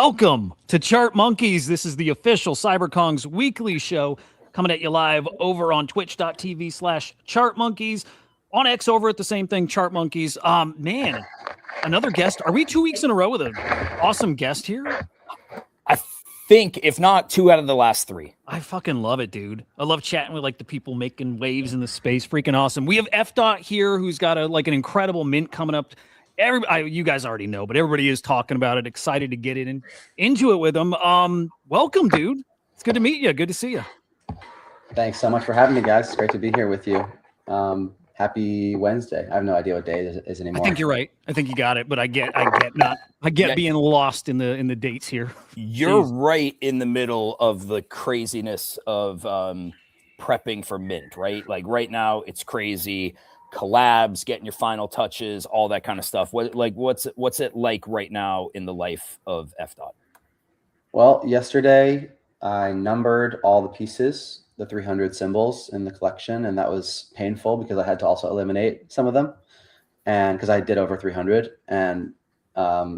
Welcome to Chart Monkeys. This is the official CyberKong's weekly show coming at you live over on twitch.tv/Chart Monkeys. On X over at the same thing, Chart Monkeys. Man, another guest. Are we 2 weeks in a row with an awesome guest here? I think, if not 2 out of the last 3. I fucking love it, dude. I love chatting with like the people making waves in the space. Freaking awesome. We have Efdot here, who's got an incredible mint coming up. You guys already know, but everybody is talking about it. Excited to get into it with them. Welcome, dude. It's good to meet you. Good to see you. Thanks so much for having me, guys. It's great to be here with you. Happy Wednesday. I have no idea what day it is anymore. I think you're right. I think you got it, but I get being lost in the dates here. You're right in the middle of the craziness of prepping for mint, right? Like right now, it's crazy. Collabs, getting your final touches, all that kind of stuff. What's it like right now in the life of Efdot? Well, yesterday I numbered all the pieces, the 300 symbols in the collection, and that was painful because I had to also eliminate some of them, and because I did over 300, and that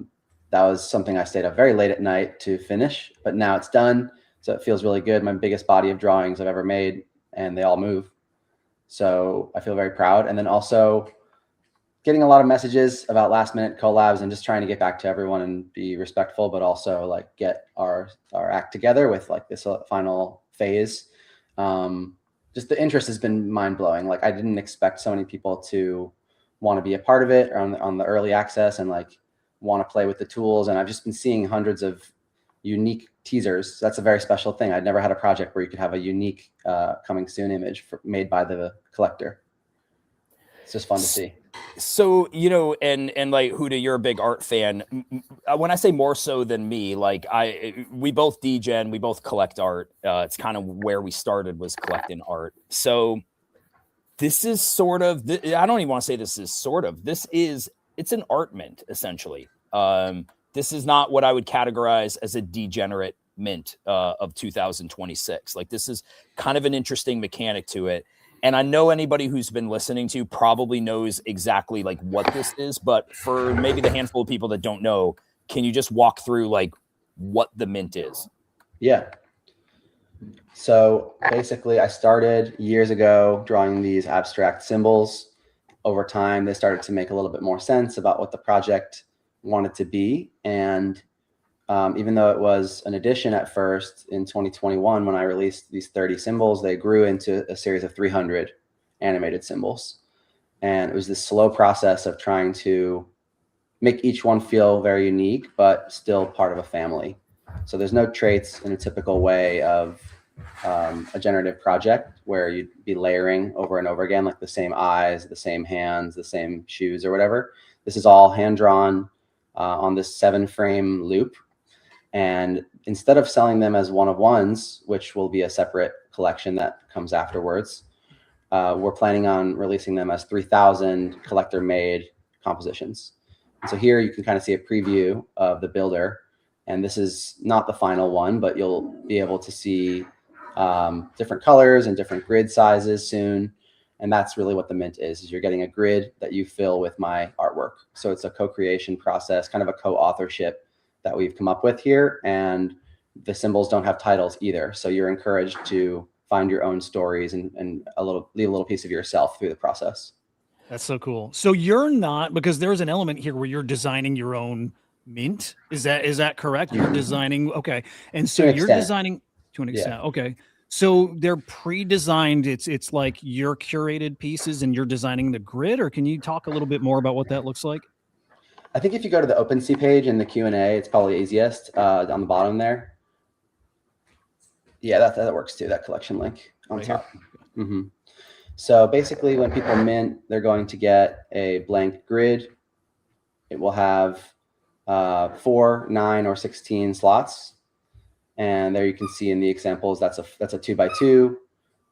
was something I stayed up very late at night to finish. But now it's done, so it feels really good. My biggest body of drawings I've ever made, and they all move. So I feel very proud. And then also getting a lot of messages about last minute collabs and just trying to get back to everyone and be respectful, but also like get our act together with like this final phase. Just the interest has been mind blowing. Like I didn't expect so many people to want to be a part of it or on the early access and like want to play with the tools. And I've just been seeing hundreds of unique teasers. That's a very special thing. I'd never had a project where you could have a unique coming soon image made by the collector. It's just fun to see. So, and like Huda, you're a big art fan. When I say more so than me, like we both degen, we both collect art. It's kind of where we started, was collecting art. So this is sort of, I don't even want to say this is sort of, it's an art mint essentially. This is not what I would categorize as a degenerate mint of 2026. Like this is kind of an interesting mechanic to it. And I know anybody who's been listening to probably knows exactly like what this is, but for maybe the handful of people that don't know, can you just walk through like what the mint is? Yeah. So basically I started years ago drawing these abstract symbols. Over time, they started to make a little bit more sense about what the project wanted to be. And even though it was an addition at first in 2021, when I released these 30 symbols, they grew into a series of 300 animated symbols. And it was this slow process of trying to make each one feel very unique, but still part of a family. So there's no traits in a typical way of a generative project where you'd be layering over and over again, like the same eyes, the same hands, the same shoes or whatever. This is all hand-drawn on this 7-frame loop. And instead of selling them as one-of-ones, which will be a separate collection that comes afterwards, we're planning on releasing them as 3,000 collector-made compositions. And so here you can kind of see a preview of the builder. And this is not the final one, but you'll be able to see different colors and different grid sizes soon. And that's really what the mint is you're getting a grid that you fill with my artwork. So it's a co-creation process, kind of a co-authorship that we've come up with here. And the symbols don't have titles either. So you're encouraged to find your own stories and leave a little piece of yourself through the process. That's so cool. So you're not, because there's an element here where you're designing your own mint. Is that correct? You're designing, okay. And so you're designing to an extent. Yeah. Okay. So they're pre-designed. It's like your curated pieces and you're designing the grid, or can you talk a little bit more about what that looks like? I think if you go to the OpenSea page in the Q&A, it's probably easiest on the bottom there. Yeah, that works too, that collection link on top. Mm-hmm. So basically when people mint, they're going to get a blank grid. It will have 4, 9, or 16 slots. And there you can see in the examples, that's a 2x2.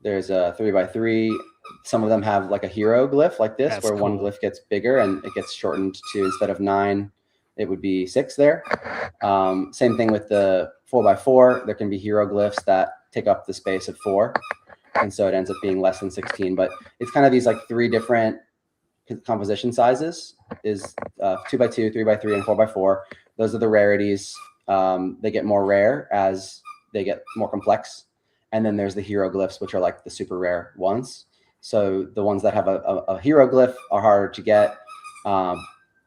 There's a 3x3. Some of them have like a hero glyph like this, where one glyph gets bigger and it gets shortened to, instead of 9, it would be 6 there. Same thing with the 4x4. There can be hero glyphs that take up the space of 4. And so it ends up being less than 16. But it's kind of these like 3 different composition sizes, is 2x2, 3x3, and 4x4. Those are the rarities. they get more rare as they get more complex. And then there's the hero glyphs, which are like the super rare ones. So the ones that have a hero glyph are harder to get.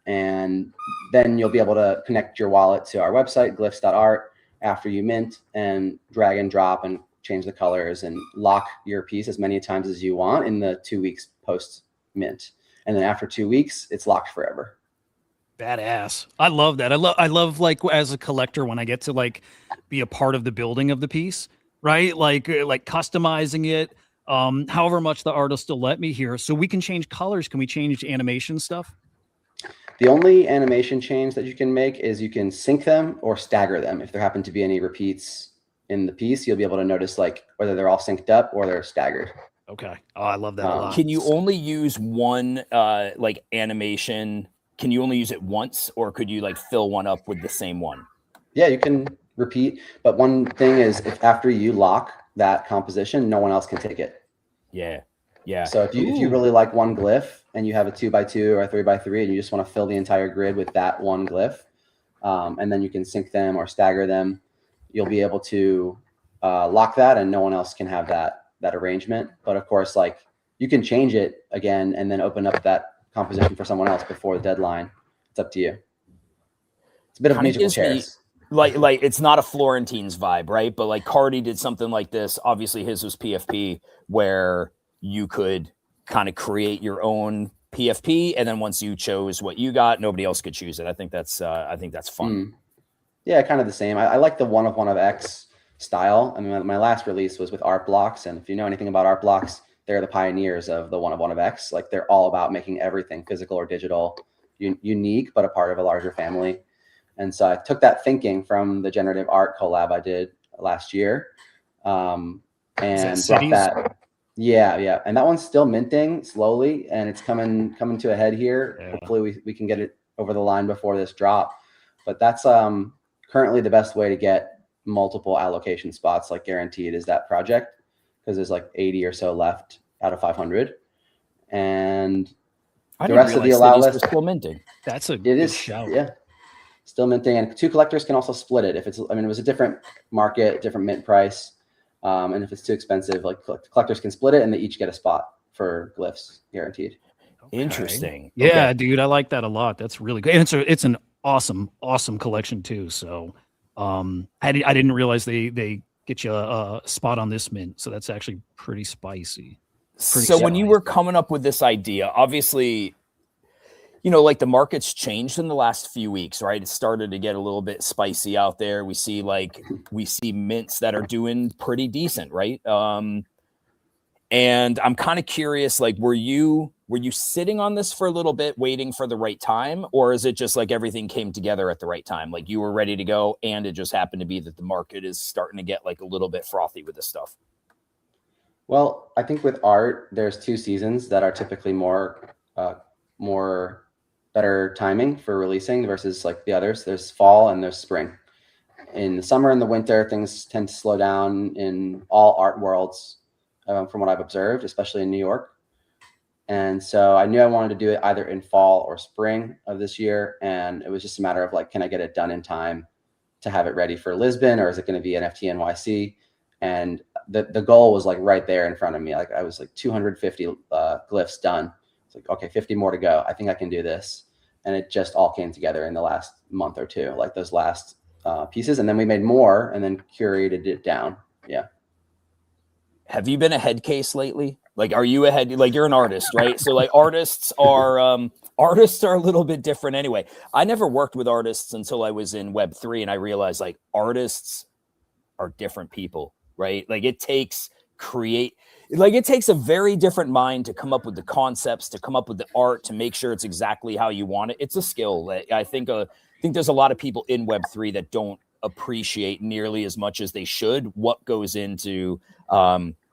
And then you'll be able to connect your wallet to our website, glyphs.art, after you mint, and drag and drop and change the colors and lock your piece as many times as you want in the 2 weeks post mint. And then after 2 weeks, it's locked forever. Badass. I love that. I love like as a collector when I get to like be a part of the building of the piece, right? Like customizing it. However much the artist will let me here. So we can change colors. Can we change animation stuff? The only animation change that you can make is you can sync them or stagger them. If there happen to be any repeats in the piece, you'll be able to notice like whether they're all synced up or they're staggered. Okay. Oh, I love that a lot. Can you only use one like animation? Can you only use it once, or could you like fill one up with the same one? Yeah, you can repeat. But one thing is, if after you lock that composition, no one else can take it. Yeah. Yeah. So if you really like one glyph and you have a 2x2 or a 3x3 and you just want to fill the entire grid with that one glyph, and then you can sync them or stagger them, you'll be able to lock that, and no one else can have that arrangement. But of course, like you can change it again and then open up that composition for someone else before the deadline. It's up to you. It's a bit of musical chairs. Like it's not a Florentine's vibe, right? But like Cardi did something like this. Obviously his was PFP, where you could kind of create your own PFP, and then once you chose what you got, nobody else could choose it. I think that's fun. Yeah, kind of the same. I like the one of X style. I mean, my last release was with art blocks, and if you know anything about art blocks, they're the pioneers of the one of X. Like they're all about making everything physical or digital unique, but a part of a larger family. And so I took that thinking from the generative art collab I did last year, and brought that. Yeah. And that one's still minting slowly, and it's coming to a head here. Yeah. Hopefully we can get it over the line before this drop. But that's currently the best way to get multiple allocation spots, like guaranteed, is that project, because there's like 80 or so left out of 500. And the rest of the allow list is still minting. That's a good shout. Yeah. Still minting, and two collectors can also split it if it's. I mean, it was a different market, different mint price, and if it's too expensive, like collectors can split it, and they each get a spot for glyphs guaranteed. Okay. Interesting. Yeah, dude, I like that a lot. That's really good. And it's an awesome collection too. So, I didn't realize they get you a spot on this mint. So that's actually pretty spicy. So when you were coming up with this idea, obviously, you know, like the market's changed in the last few weeks, right? It started to get a little bit spicy out there. We see mints that are doing pretty decent, right? And I'm kind of curious, like, were you sitting on this for a little bit, waiting for the right time, or is it just like everything came together at the right time? Like you were ready to go, and it just happened to be that the market is starting to get like a little bit frothy with this stuff? Well, I think with art, there's two seasons that are typically more better timing for releasing versus like the others. There's fall and there's spring. In the summer and the winter, things tend to slow down in all art worlds, from what I've observed, especially in New York. And so I knew I wanted to do it either in fall or spring of this year. And it was just a matter of like, can I get it done in time to have it ready for Lisbon, or is it going to be NFT NYC? And the goal was like right there in front of me. Like I was like 250 glyphs done. It's like, okay, 50 more to go. I think I can do this. And it just all came together in the last month or two, like those last pieces. And then we made more and then curated it down. Yeah. Have you been a head case lately? Like, are you a head? Like, you're an artist, right? So like artists are a little bit different anyway. I never worked with artists until I was in Web3, and I realized like artists are different people, right? Like it takes a very different mind to come up with the concepts, to come up with the art, to make sure it's exactly how you want it. It's a skill. I think there's a lot of people in Web3 that don't appreciate nearly as much as they should what goes into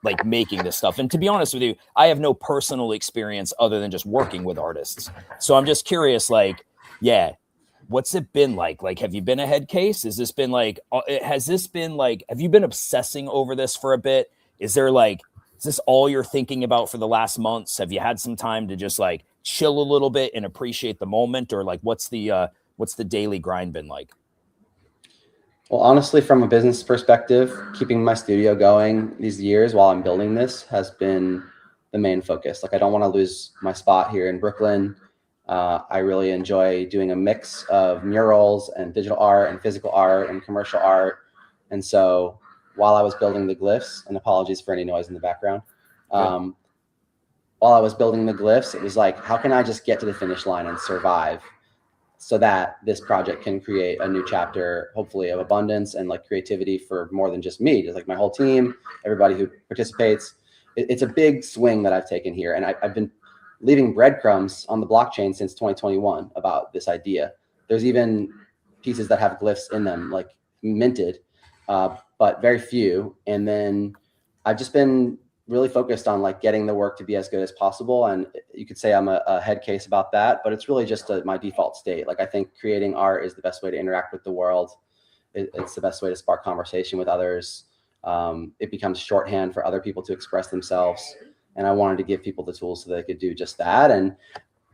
like making this stuff. And to be honest with you, I have no personal experience other than just working with artists. So I'm just curious, like, yeah, what's it been like? Like, have you been a head case? Has this been like, have you been obsessing over this for a bit? Is this all you're thinking about for the last months? Have you had some time to just like chill a little bit and appreciate the moment? Or like, what's the daily grind been like? Well, honestly, from a business perspective, keeping my studio going these years while I'm building this has been the main focus. Like, I don't want to lose my spot here in Brooklyn. I really enjoy doing a mix of murals and digital art and physical art and commercial art. And so while I was building the GLiFS, and apologies for any noise in the background, while I was building the GLiFS, it was like, how can I just get to the finish line and survive so that this project can create a new chapter, hopefully of abundance and like creativity for more than just me, just like my whole team, everybody who participates. It's a big swing that I've taken here. And I've been leaving breadcrumbs on the blockchain since 2021 about this idea. There's even pieces that have GLiFS in them, like minted, but very few. And then I've just been really focused on like getting the work to be as good as possible. And you could say I'm a head case about that, but it's really just my default state. Like, I think creating art is the best way to interact with the world. It's the best way to spark conversation with others. It becomes shorthand for other people to express themselves. And I wanted to give people the tools so they could do just that. And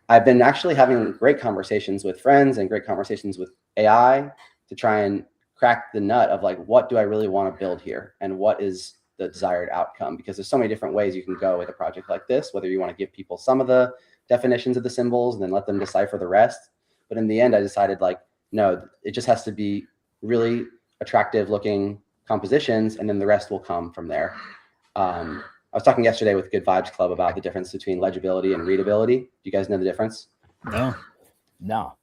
I've been actually having great conversations with friends and great conversations with AI to try and crack the nut of like, what do I really want to build here? And what is the desired outcome? Because there's so many different ways you can go with a project like this, whether you want to give people some of the definitions of the symbols and then let them decipher the rest. But in the end, I decided like, no, it just has to be really attractive looking compositions, and then the rest will come from there. I was talking yesterday with Good Vibes Club about the difference between legibility and readability. Do you guys know the difference? No.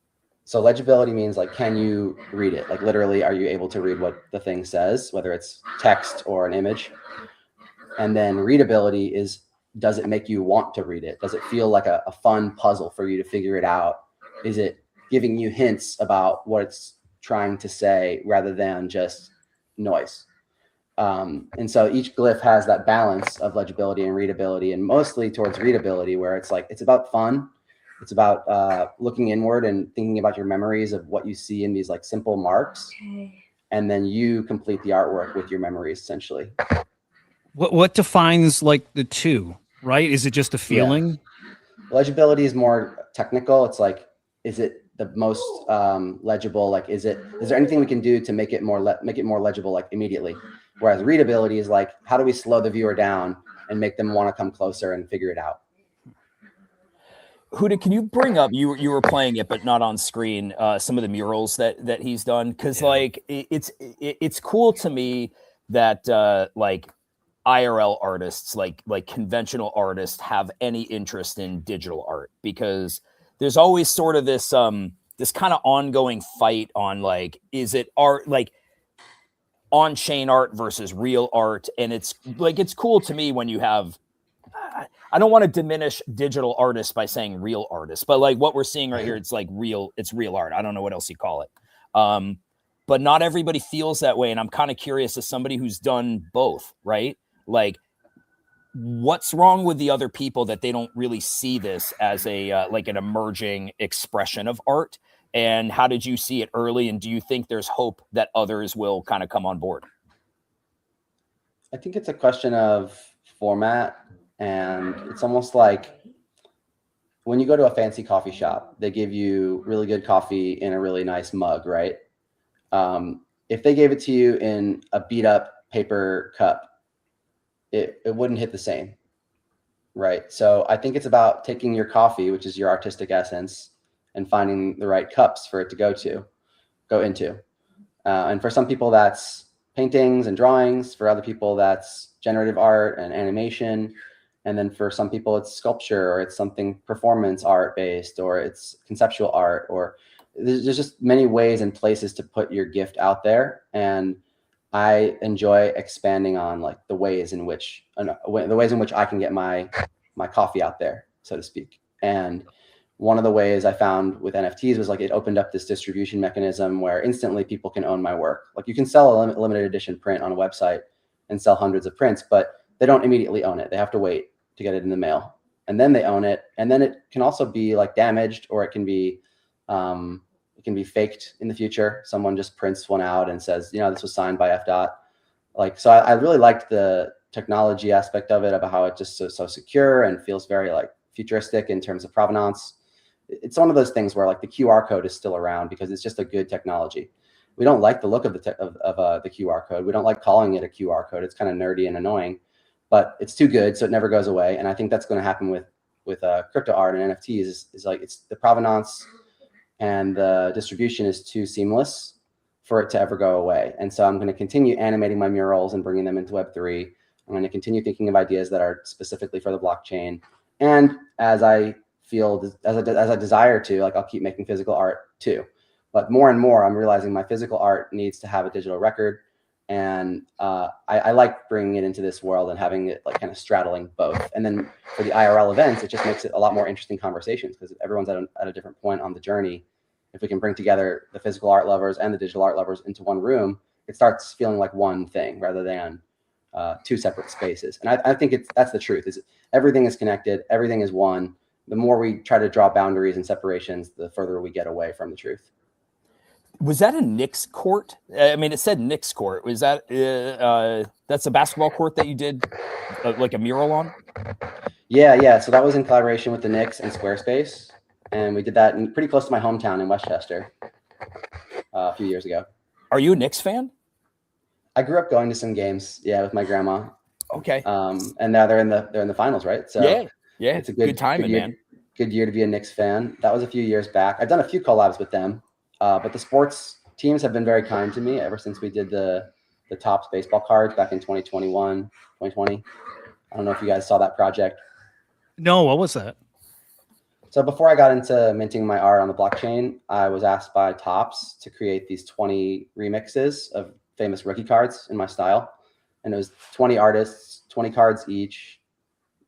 So legibility means like, can you read it? Like, literally, are you able to read what the thing says, whether it's text or an image? And then readability is, does it make you want to read it? Does it feel like a fun puzzle for you to figure it out? Is it giving you hints about what it's trying to say rather than just noise? And so each glyph has that balance of legibility and readability, and mostly towards readability, where it's like, it's about fun. It's about looking inward and thinking about your memories of what you see in these like simple marks. And then you complete the artwork with your memories, essentially. What defines like the two, right? Is it just a feeling? Yeah. Legibility is more technical. It's like, is it the most legible? Like, is there anything we can do to make it more legible, like immediately? Whereas readability is like, how do we slow the viewer down and make them want to come closer and figure it out? Huda, can you bring up, you were playing it but not on screen, some of the murals that he's done? Because like it's cool to me that like IRL artists, like conventional artists, have any interest in digital art, because there's always sort of this this kind of ongoing fight on like, is it art, like on-chain art versus real art? And it's like, it's cool to me when you have, I don't want to diminish digital artists by saying real artists, but like what we're seeing right here, it's like it's real art. I don't know what else you call it. But not everybody feels that way. And I'm kind of curious, as somebody who's done both, right? Like, what's wrong with the other people that they don't really see this as a like an emerging expression of art? And how did you see it early? And do you think there's hope that others will kind of come on board? I think it's a question of format. And it's almost like when you go to a fancy coffee shop, they give you really good coffee in a really nice mug, right? If they gave it to you in a beat up paper cup, it wouldn't hit the same, right? So I think it's about taking your coffee, which is your artistic essence, and finding the right cups for it to go into. And for some people, that's paintings and drawings. For other people, that's generative art and animation. And then for some people, it's sculpture, or it's something performance art based, or it's conceptual art, or there's just many ways and places to put your gift out there. And I enjoy expanding on like the ways in which I can get my coffee out there, so to speak. And one of the ways I found with NFTs was like, it opened up this distribution mechanism where instantly people can own my work. Like, you can sell a limited edition print on a website and sell hundreds of prints, but they don't immediately own it. They have to wait to get it in the mail, and then they own it. And then it can also be like damaged, or it can be faked in the future. Someone just prints one out and says, this was signed by Efdot. Like, so I really liked the technology aspect of it, about how it just so secure and feels very like futuristic in terms of provenance. It's one of those things where like the QR code is still around because it's just a good technology. we don't like the look of the QR code. We don't like calling it a QR code. It's kind of nerdy and annoying, but it's too good, so it never goes away. And I think that's going to happen with crypto art and NFTs. Is like it's the provenance and the distribution is too seamless for it to ever go away. And so I'm going to continue animating my murals and bringing them into Web3. I'm going to continue thinking of ideas that are specifically for the blockchain. And as I feel, as I desire to, like I'll keep making physical art too. But more and more, I'm realizing my physical art needs to have a digital record. And I like bringing it into this world and having it like kind of straddling both. And then for the IRL events, it just makes it a lot more interesting conversations because everyone's at a different point on the journey. If we can bring together the physical art lovers and the digital art lovers into one room, it starts feeling like one thing rather than two separate spaces. And I think that's the truth. Is everything is connected, everything is one. The more we try to draw boundaries and separations, the further we get away from the truth. Was that a Knicks court? I mean, it said Knicks court. Was that that's a basketball court that you did like a mural on? Yeah. So that was in collaboration with the Knicks and Squarespace. And we did that pretty close to my hometown in Westchester a few years ago. Are you a Knicks fan? I grew up going to some games, with my grandma. Okay. And now they're in the finals, right? So yeah, it's a good timing, man. Good year to be a Knicks fan. That was a few years back. I've done a few collabs with them, but the sports teams have been very kind to me ever since we did the Topps baseball cards back in 2021, 2020. I don't know if you guys saw that project. No, what was that? So before I got into minting my art on the blockchain, I was asked by Topps to create these 20 remixes of famous rookie cards in my style. And it was 20 artists, 20 cards each.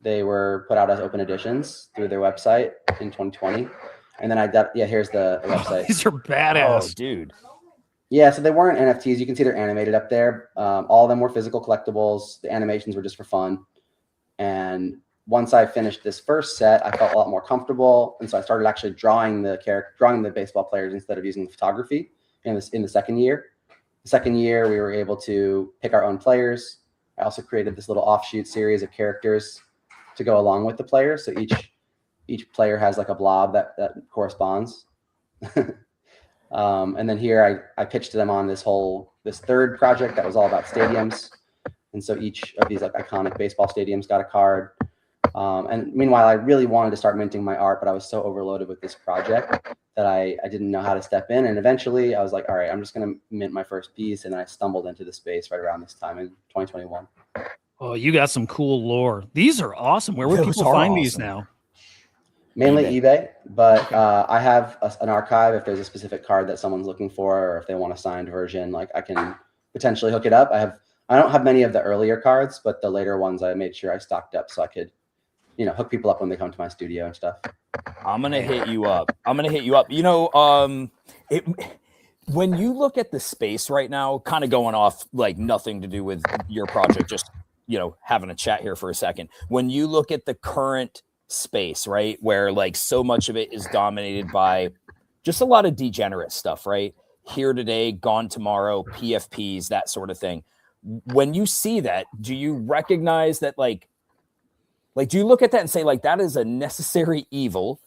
They were put out as open editions through their website in 2020. And then here's the website. These are badass. Oh, dude. Yeah, so they weren't NFTs. You can see they're animated up there. All of them were physical collectibles. The animations were just for fun. And once I finished this first set, I felt a lot more comfortable, and so I started actually drawing the baseball players instead of using the photography. In the second year, we were able to pick our own players. I also created this little offshoot series of characters to go along with the players. So each player has like a blob that corresponds. And then here I pitched them on this third project that was all about stadiums, and so each of these like iconic baseball stadiums got a card. And meanwhile, I really wanted to start minting my art, but I was so overloaded with this project that I didn't know how to step in. And eventually I was like, all right, I'm just going to mint my first piece. And then I stumbled into the space right around this time in 2021. Oh, you got some cool lore. These are awesome. Where would people find these now? Mainly eBay, but I have an archive if there's a specific card that someone's looking for, or if they want a signed version, like I can potentially hook it up. I don't have many of the earlier cards, but the later ones I made sure I stocked up so I could hook people up when they come to my studio and stuff. I'm going to hit you up. When you look at the space right now, kind of going off like nothing to do with your project, just, having a chat here for a second. When you look at the current space, right, where like so much of it is dominated by just a lot of degenerate stuff, right? Here today, gone tomorrow, PFPs, that sort of thing. When you see that, do you recognize that do you look at that and say like that is a necessary evil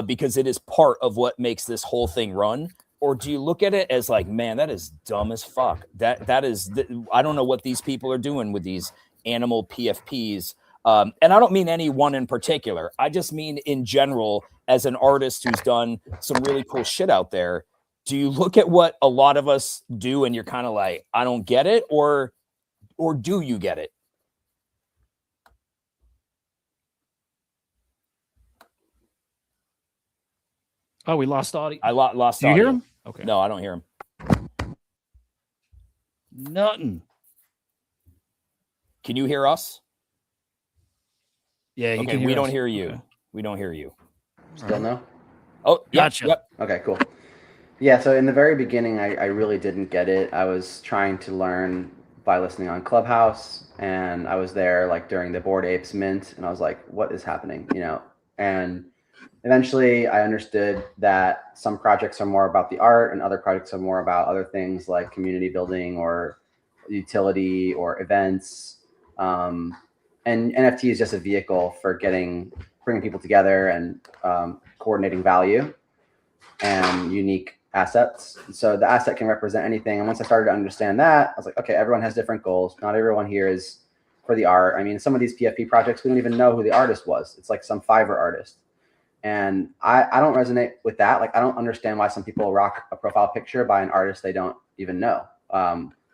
because it is part of what makes this whole thing run? Or do you look at it as like, man, that is dumb as fuck. That is, I don't know what these people are doing with these animal PFPs. And I don't mean any one in particular. I just mean in general, as an artist who's done some really cool shit out there, do you look at what a lot of us do and you're kind of like, I don't get it? Or do you get it? Oh, we lost audio. I lost audio. You hear him? Okay. No, I don't hear him. Nothing. Can you hear us? Yeah, you can hear we us. Don't hear you. Okay. We don't hear you. Still no? Oh, gotcha. Yep. Okay, cool. Yeah, so in the very beginning, I really didn't get it. I was trying to learn by listening on Clubhouse, and I was there like during the Bored Apes mint, and I was like, what is happening? And eventually I understood that some projects are more about the art and other projects are more about other things like community building or utility or events. And NFT is just a vehicle for bringing people together and coordinating value and unique assets. So the asset can represent anything. And once I started to understand that, I was like, okay, everyone has different goals. Not everyone here is for the art. I mean, some of these PFP projects, we don't even know who the artist was. It's like some Fiverr artist. And I don't resonate with that. Like, I don't understand why some people rock a profile picture by an artist they don't even know.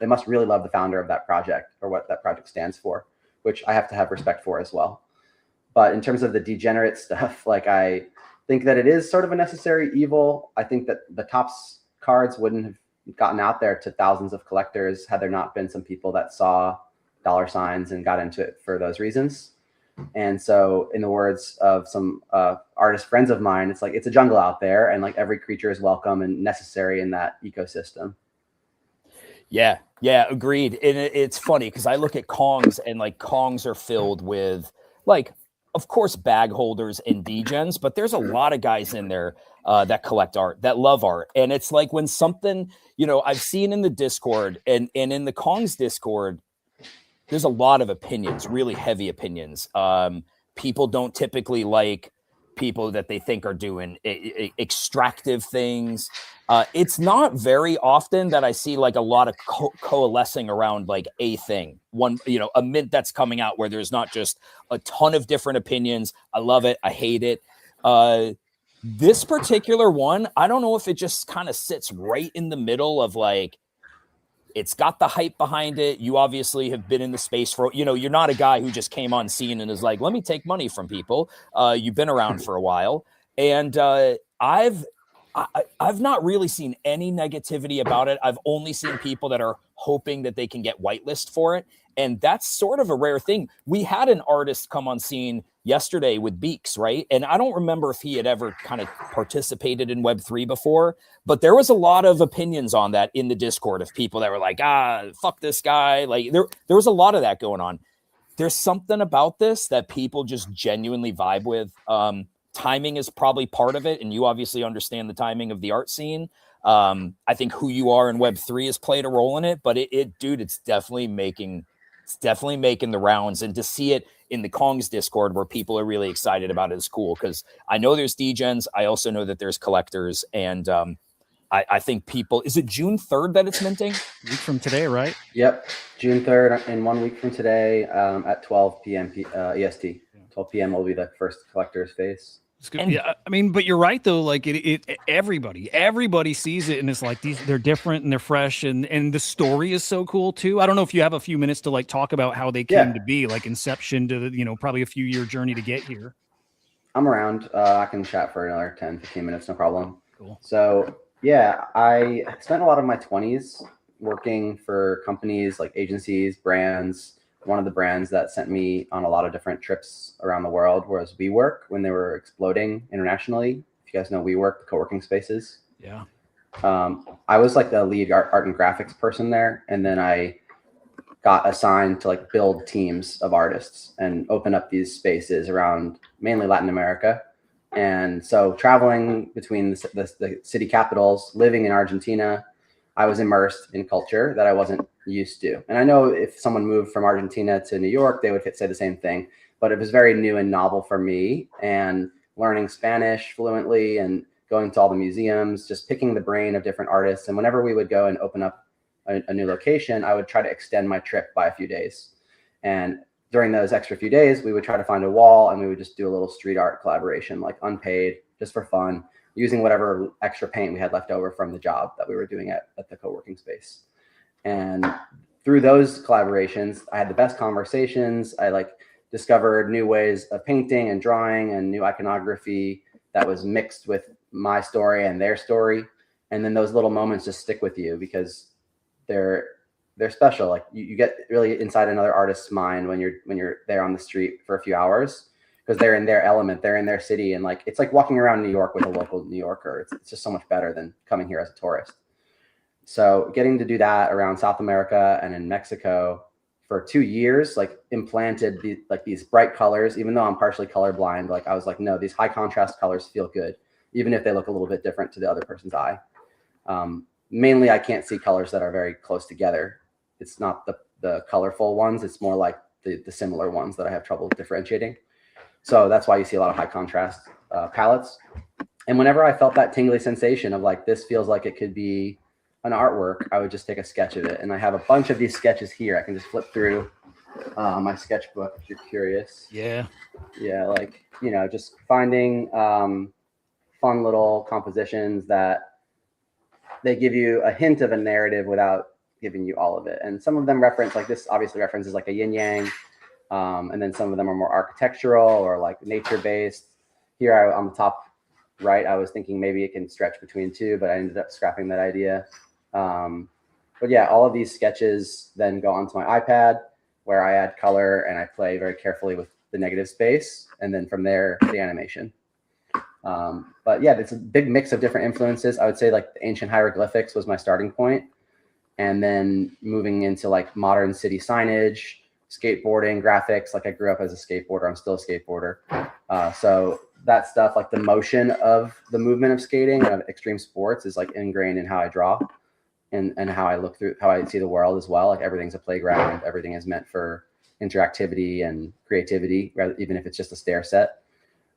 They must really love the founder of that project or what that project stands for, which I have to have respect for as well. But in terms of the degenerate stuff, like, I think that it is sort of a necessary evil. I think that the Topps cards wouldn't have gotten out there to thousands of collectors had there not been some people that saw dollar signs and got into it for those reasons. And so, in the words of some artist friends of mine, it's like, it's a jungle out there, and like every creature is welcome and necessary in that ecosystem. Yeah, agreed. And it's funny because I look at Kongs, and like Kongs are filled with, like, of course, bag holders and degens, but there's a lot of guys in there that collect art, that love art. And it's like when something, you know, I've seen in the Discord and in the Kongs Discord, there's a lot of opinions, really heavy opinions. People don't typically like people that they think are doing extractive things. It's not very often that I see like a lot of coalescing around like a thing, one, you know, a mint that's coming out where there's not just a ton of different opinions. I love it. I hate it. This particular one, I don't know if it just kind of sits right in the middle of like, it's got the hype behind it. You obviously have been in the space for, you know, you're not a guy who just came on scene and is like, let me take money from people. You've been around for a while. And I've not really seen any negativity about it. I've only seen people that are hoping that they can get whitelist for it. And that's sort of a rare thing. We had an artist come on scene yesterday with Beaks, right? And I don't remember if he had ever kind of participated in Web3 before, but there was a lot of opinions on that in the Discord of people that were like, fuck this guy. Like there was a lot of that going on. There's something about this that people just genuinely vibe with. Timing is probably part of it. And you obviously understand the timing of the art scene. I think who you are in Web3 has played a role in it, but dude, it's definitely making the rounds. And to see it in the Kongs Discord where people are really excited about it is cool. Cause I know there's degens. I also know that there's collectors. And I think people, is it June 3rd that it's minting? A week from today, right? Yep. June 3rd and 1 week from today at 12 p.m. EST. 12 p.m. will be the first collector's phase. Yeah, I mean, but you're right though. Like everybody sees it, and it's like they're different and they're fresh, and the story is so cool too. I don't know if you have a few minutes to like talk about how they came to be, like inception to the, you know, probably a few year journey to get here. I'm around. I can chat for another 10, 15 minutes, no problem. Cool. So yeah, I spent a lot of my 20s working for companies like agencies, brands. One of the brands that sent me on a lot of different trips around the world was WeWork when they were exploding internationally. If you guys know WeWork, the co-working spaces. Yeah. I was like the lead art and graphics person there. And then I got assigned to like build teams of artists and open up these spaces around mainly Latin America. And so traveling between the city capitals, living in Argentina, I was immersed in culture that I wasn't used to. And I know if someone moved from Argentina to New York, they would say the same thing, but it was very new and novel for me. And learning Spanish fluently and going to all the museums, just picking the brain of different artists. And whenever we would go and open up a new location, I would try to extend my trip by a few days. And during those extra few days, we would try to find a wall and we would just do a little street art collaboration, like unpaid, just for fun, using whatever extra paint we had left over from the job that we were doing at the co-working space. And through those collaborations, I had the best conversations. I like discovered new ways of painting and drawing and new iconography that was mixed with my story and their story. And then those little moments just stick with you because they're special. Like you get really inside another artist's mind when you're there on the street for a few hours, because they're in their element, they're in their city. And like, it's like walking around New York with a local New Yorker. It's just so much better than coming here as a tourist. So getting to do that around South America and in Mexico for 2 years, like implanted these bright colors, even though I'm partially colorblind, like I was like, no, these high contrast colors feel good, even if they look a little bit different to the other person's eye. Mainly, I can't see colors that are very close together. It's not the colorful ones. It's more like the similar ones that I have trouble differentiating. So that's why you see a lot of high contrast palettes. And whenever I felt that tingly sensation of like, this feels like it could be an artwork, I would just take a sketch of it. And I have a bunch of these sketches here. I can just flip through my sketchbook if you're curious. Yeah. Yeah, like, you know, just finding fun little compositions that they give you a hint of a narrative without giving you all of it. And some of them reference, like this obviously references like a yin yang. And then some of them are more architectural or like nature based. Here on the top right, I was thinking maybe it can stretch between two, but I ended up scrapping that idea. But yeah, all of these sketches then go onto my iPad where I add color and I play very carefully with the negative space. And then from there, the animation. But yeah, it's a big mix of different influences. I would say like the ancient hieroglyphics was my starting point. And then moving into like modern city signage, skateboarding, graphics. Like I grew up as a skateboarder. I'm still a skateboarder. So that stuff, like the motion of the movement of skating and of extreme sports is like ingrained in how I draw and how I look through, how I see the world as well. Like everything's a playground. Everything is meant for interactivity and creativity, rather, even if it's just a stair set.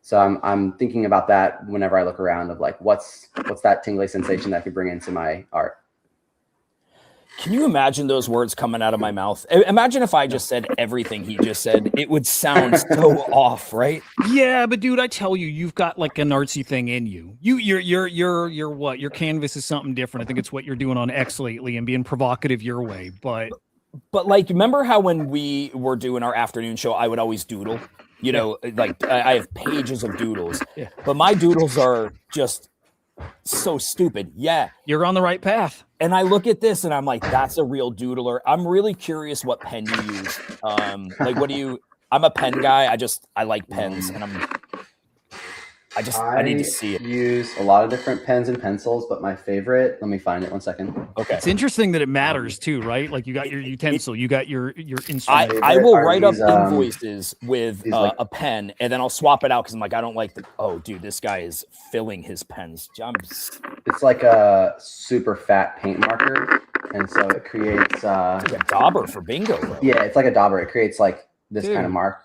So I'm thinking about that whenever I look around of like, what's that tingly sensation that I could bring into my art? Can you imagine those words coming out of my mouth? Imagine if I just said everything he just said. It would sound so off, right? Yeah, but dude, I tell you, you've got like an artsy thing in you. You're what? Your canvas is something different. I think it's what you're doing on X lately and being provocative your way. But like, remember how when we were doing our afternoon show, I would always doodle. You know, like I have pages of doodles, but my doodles are just so stupid. Yeah, you're on the right path. And I look at this and I'm like, that's a real doodler. I'm really curious what pen you use. Like, what do you? I'm a pen guy. I like pens, and I need to see it. I use a lot of different pens and pencils, but my favorite, let me find it 1 second. Okay. It's interesting that it matters too, right? Like you got your utensil, you got your instrument. I will write up invoices with a pen, and then I'll swap it out because I'm like, I don't like the, oh, dude, this guy is filling his pens. It's like a super fat paint marker, and so it creates it's like a dauber for bingo, bro. Yeah, it's like a dauber. It creates like this kind of mark.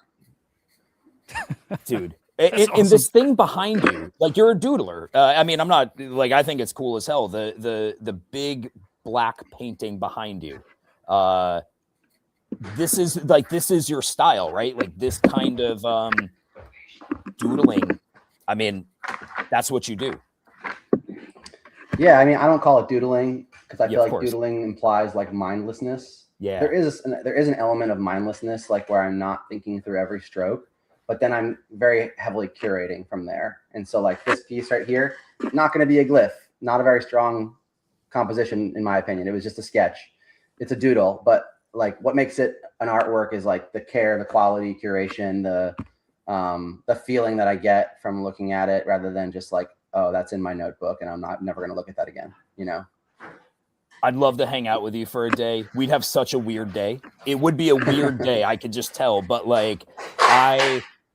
Dude. And this thing behind you, like you're a doodler. I mean, I'm not like, I think it's cool as hell. The big black painting behind you. This is your style, right? Like this kind of doodling. I mean, that's what you do. Yeah, I mean, I don't call it doodling because I feel like doodling implies like mindlessness. Yeah, there is an element of mindlessness, like where I'm not thinking through every stroke. But then I'm very heavily curating from there. And so like this piece right here, not going to be a glyph, not a very strong composition, in my opinion. It was just a sketch. It's a doodle, but like what makes it an artwork is like the care, the quality, curation, the feeling that I get from looking at it rather than just like, oh, that's in my notebook and I'm never going to look at that again, you know? I'd love to hang out with you for a day. We'd have such a weird day. It would be a weird day. I could just tell, but like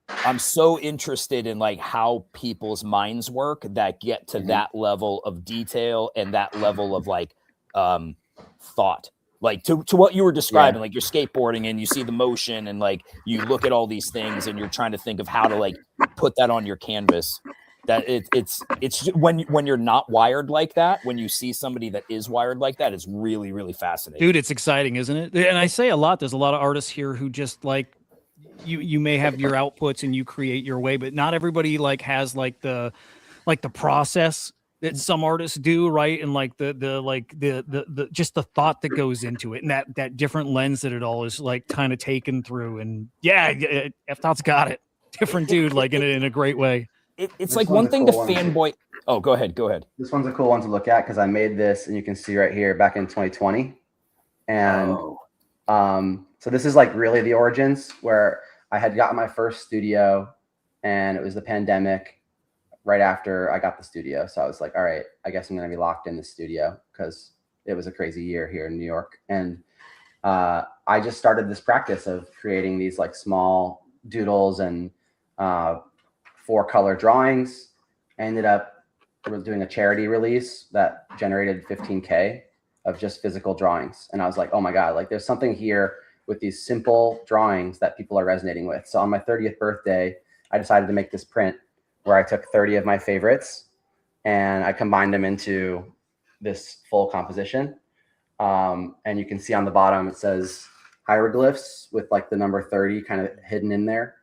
I'm so interested in like how people's minds work that get to that level of detail and that level of like thought, like to what you were describing, like you're skateboarding and you see the motion and like you look at all these things and you're trying to think of how to like put that on your canvas. That it's when you're not wired like that, when you see somebody that is wired like that, it's really, really fascinating. Dude, it's exciting, isn't it? And I say a lot, there's a lot of artists here who just like, you may have your outputs and you create your way, but not everybody like has like the process that some artists do, right? And like the just the thought that goes into it and that different lens that it all is like kind of taken through. And yeah, Efdot's got it. Different dude, like in a great way. It's like one thing to fanboy. Oh, go ahead. This one's a cool one to look at because I made this, and you can see right here back in 2020. And so this is like really the origins where I had gotten my first studio, and it was the pandemic right after I got the studio. So I was like, all right, I guess I'm going to be locked in the studio because it was a crazy year here in New York. And I just started this practice of creating these like small doodles and 4-color drawings. I ended up doing a charity release that generated 15K of just physical drawings. And I was like, oh my God, like there's something here with these simple drawings that people are resonating with. So on my 30th birthday, I decided to make this print where I took 30 of my favorites and I combined them into this full composition. And you can see on the bottom, it says hieroglyphs with like the number 30 kind of hidden in there.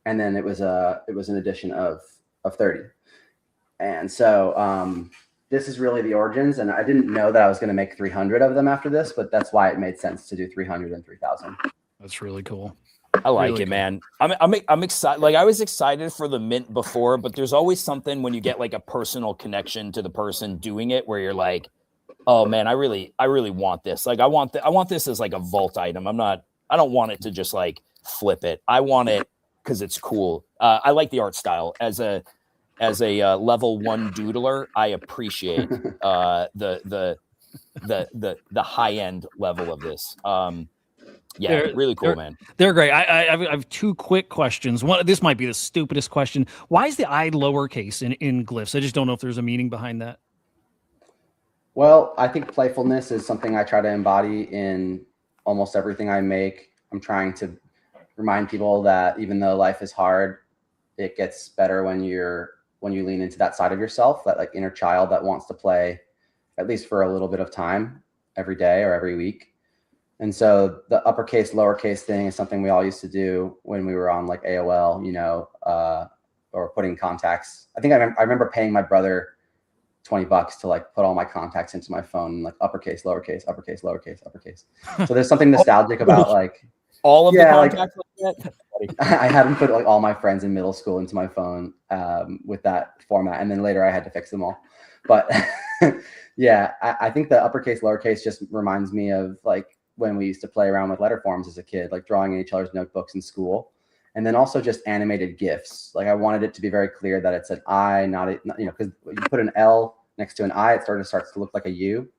And then it was an addition of 30. And so this is really the origins. And I didn't know that I was going to make 300 of them after this, but that's why it made sense to do 300 and 3,000. That's really cool. I like really it, cool. man. I'm excited. Like, I was excited for the mint before, but there's always something when you get like a personal connection to the person doing it where you're like, oh man, I really want this. Like, I want this as like a vault item. I don't want it to just like flip it. I want it because it's cool. I like the art style as a level 1 doodler. I appreciate the high end level of this. Yeah, really cool, man. They're great. I have 2 quick questions. One, this might be the stupidest question. Why is the I lowercase in glyphs? I just don't know if there's a meaning behind that. Well, I think playfulness is something I try to embody in almost everything I make. I'm trying to remind people that even though life is hard, it gets better when you lean into that side of yourself, that like inner child that wants to play at least for a little bit of time every day or every week. And so the uppercase, lowercase thing is something we all used to do when we were on like AOL, or putting contacts. I think I remember paying my brother $20 to like put all my contacts into my phone, like uppercase, lowercase, uppercase, lowercase, uppercase. So there's something nostalgic about like all of the contacts like that. I hadn't put like all my friends in middle school into my phone with that format, and then later I had to fix them all. But yeah, I think the uppercase, lowercase just reminds me of like when we used to play around with letter forms as a kid, like drawing in each other's notebooks in school. And then also just animated GIFs. Like I wanted it to be very clear that it's an I, not a, because you put an L next to an I, it starts to look like a U.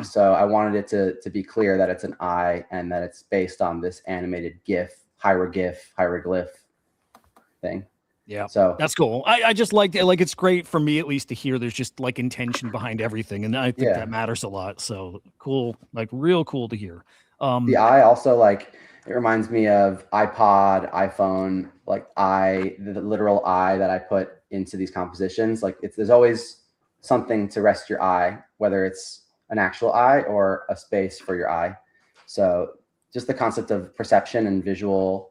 So I wanted it to be clear that it's an I and that it's based on this animated GIF, hieroglyph thing. Yeah, so that's cool. I just liked it. Like, it's great for me at least to hear there's just like intention behind everything, and I think that matters a lot. So cool, like real cool to hear. The I also, like, it reminds me of iPod, iPhone, like the literal I that I put into these compositions. Like there's always something to rest your eye, whether it's an actual eye or a space for your eye. So just the concept of perception and visual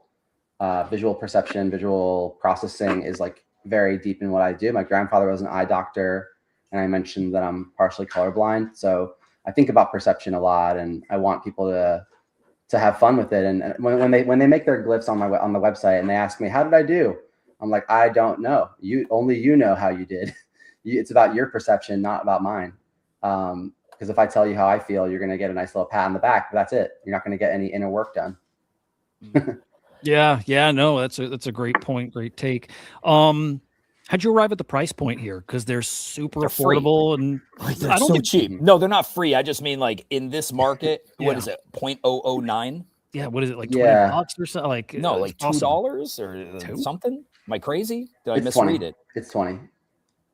perception, visual processing is like very deep in what I do. My grandfather was an eye doctor, and I mentioned that I'm partially colorblind. So I think about perception a lot, and I want people to have fun with it. And when they make their glyphs on the website and they ask me, how did I do? I'm like, I don't know. Only you know how you did. It's about your perception, not about mine. Because if I tell you how I feel, you're going to get a nice little pat on the back, but that's it. You're not going to get any inner work done. Yeah, no, that's a great point. Great take. How'd you arrive at the price point here? Because they're super affordable and like they're so cheap. No, they're not free. I just mean like in this market, what is it? 0.009? Yeah, what is it, like $20 or something? Like no, like $2 or something. Am I crazy? Did I misread it? It's 20.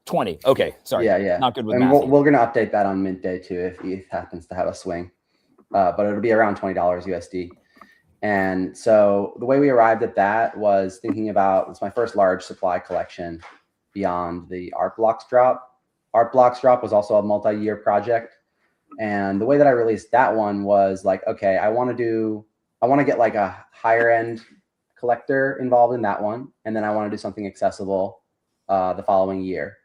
20. Okay, sorry. Yeah. Not good with and math. We're gonna update that on mint day too if ETH happens to have a swing, but it'll be around $20 USD. And so the way we arrived at that was thinking about, it's my first large supply collection beyond the Art Blocks drop. Art Blocks drop was also a multi-year project. And the way that I released that one was like, okay, I want to get like a higher end collector involved in that one. And then I want to do something accessible the following year.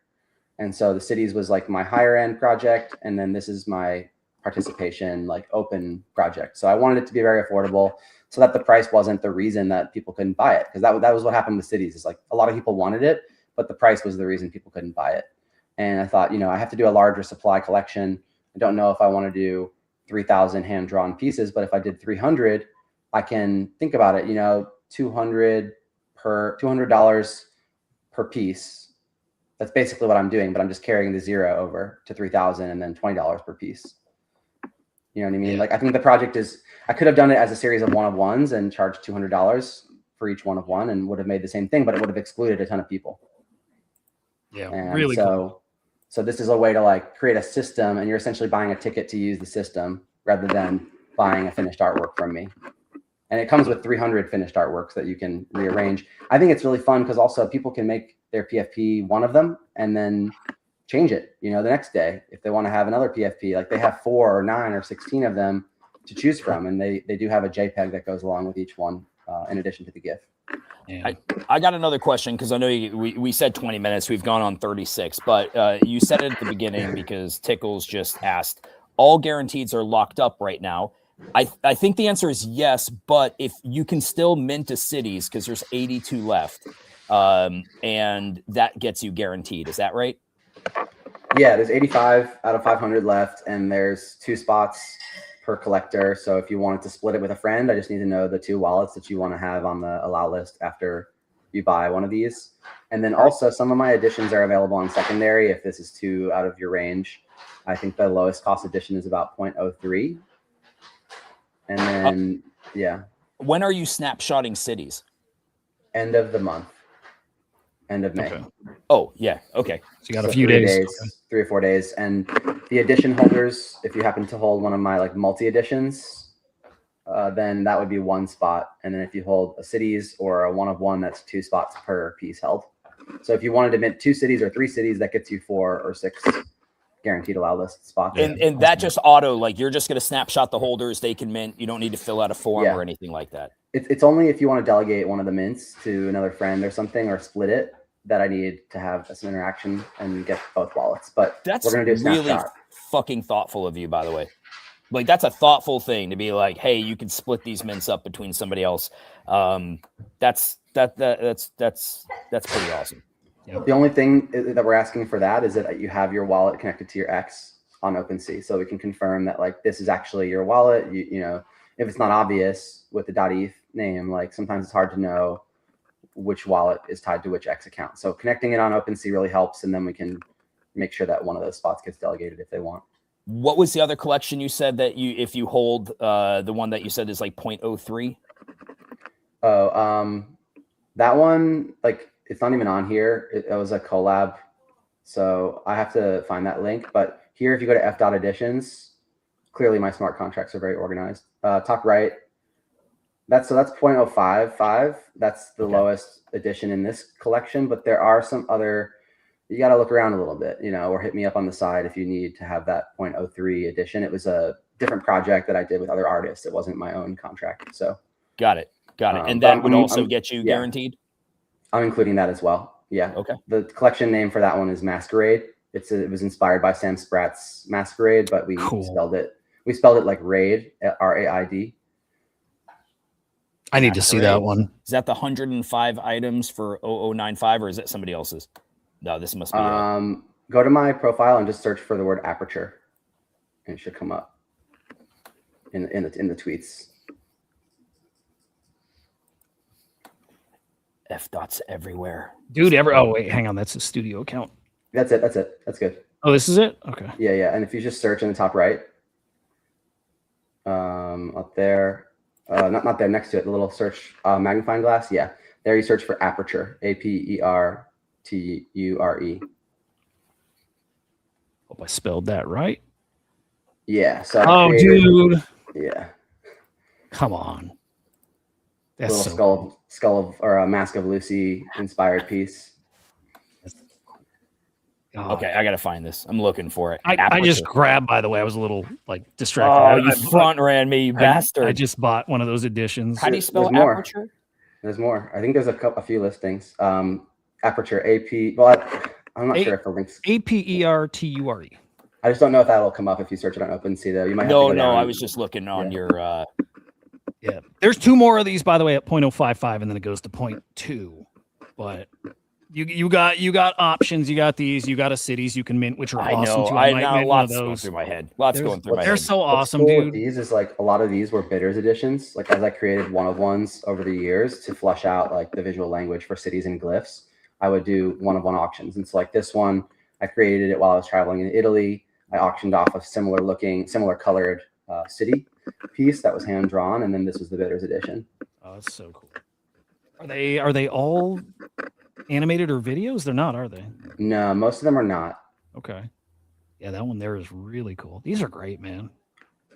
And so the cities was like my higher end project. And then this is my participation, like open project. So I wanted it to be very affordable so that the price wasn't the reason that people couldn't buy it. Because that was what happened with cities. Is like a lot of people wanted it, but the price was the reason people couldn't buy it. And I thought, I have to do a larger supply collection. I don't know if I want to do 3,000 hand-drawn pieces, but if I did 300, I can think about it, $200 per piece. That's basically what I'm doing, but I'm just carrying the 0 over to 3,000 and then $20 per piece. You know what I mean? Yeah. Like I think the project I could have done it as a series of one-of-ones and charged $200 for each one-of-one and would have made the same thing, but it would have excluded a ton of people. Yeah, and really cool. So this is a way to like create a system, and you're essentially buying a ticket to use the system rather than buying a finished artwork from me. And it comes with 300 finished artworks that you can rearrange. I think it's really fun because also people can make their PFP one of them and then change it, the next day if they want to have another PFP. Like they have 4 or 9 or 16 of them to choose from, and they do have a JPEG that goes along with each one in addition to the GIF. Yeah. I got another question because I know we said 20 minutes. We've gone on 36, but you said it at the beginning because Tickles just asked, all guarantees are locked up right now. I think the answer is yes, but if you can still mint a cities because there's 82 left, and that gets you guaranteed. Is that right? Yeah, there's 85 out of 500 left, and there's 2 spots per collector. So if you wanted to split it with a friend, I just need to know the 2 wallets that you want to have on the allow list after you buy one of these. And then also some of my editions are available on secondary if this is too out of your range. I think the lowest cost edition is about 0.03. And then, yeah. When are you snapshotting cities? End of the month. End of May. Okay. Oh, yeah. Okay. So you got a few days. Okay. 3 or 4 days. And the edition holders, if you happen to hold one of my like multi editions, then that would be 1 spot. And then if you hold a cities or a 1 of 1, that's 2 spots per piece held. So if you wanted to mint 2 cities or 3 cities, that gets you 4 or 6 guaranteed allow list spots. And that just auto, like you're just going to snapshot the holders, they can mint. You don't need to fill out a form or anything like that. It's only if you want to delegate one of the mints to another friend or something, or split it, that I need to have some interaction and get both wallets. But that's we're going to do a really snapshot. Fucking thoughtful of you, by the way. Like that's a thoughtful thing to be like, hey, you can split these mints up between somebody else. That's pretty awesome. Yep. The only thing that we're asking for that is that you have your wallet connected to your X on OpenSea, so we can confirm that like this is actually your wallet. You know, if it's not obvious with the .eth name, like sometimes it's hard to know which wallet is tied to which X account. So connecting it on OpenSea really helps, and then we can make sure that one of those spots gets delegated if they want. What was the other collection you said that if you hold the one that you said is like 0.03? Oh, that one, like it's not even on here. It was a collab, so I have to find that link. But here, if you go to Efdot editions, clearly my smart contracts are very organized. Top right, that's 0.055. That's the lowest edition in this collection. But there are some other. You got to look around a little bit, or hit me up on the side if you need to have that 0.03 edition. It was a different project that I did with other artists. It wasn't my own contract. So got it. And that would also get you guaranteed. I'm including that as well. Yeah. Okay. The collection name for that one is Masquerade. It was inspired by Sam Spratt's Masquerade, but we spelled it like Raid, RAID. I need to see that one. Is that the 105 items for 0095, or is that somebody else's? No, this must be. Go to my profile and just search for the word aperture, and it should come up in the tweets. Efdots everywhere, dude. Oh wait, hang on. That's a studio account. That's it. That's good. Oh, this is it. Okay. Yeah. And if you just search in the top right, up there, not there, next to it, the little search magnifying glass. Yeah, there you search for aperture. APERTURE. Hope I spelled that right. Yeah. So. Dude. Yeah. Come on. That's little so skull of or a Mask of Lucy inspired piece. Okay, I gotta find this. I'm looking for it. I just grabbed. By the way, I was a little distracted. Oh, you front ran me, you bastard! I just bought one of those editions. How do you spell aperture? There's more. I think there's a few listings. Aperture AP. Well, I'm not sure if the links. APERTURE. I just don't know if that'll come up if you search it on OpenSea though. You might. No. I was just looking on your. Yeah, there's 2 more of these, by the way, at 0.055, and then it goes to 0.2. But you got options. You got these. You got a cities you can mint, which are awesome too. I know lots going through my head. Lots going through my head. They're so awesome, cool dude. With these is like a lot of these were bidders editions. Like as I created one of ones over the years to flush out like the visual language for cities and glyphs, I would do one of one auctions. And so like this one, I created it while I was traveling in Italy. I auctioned off a similar colored city piece that was hand drawn, and then this was the bidders edition. Oh, that's so cool. Are they all animated or videos? They're not, are they? No, most of them are not. Okay. Yeah, that one there is really cool. These are great, man.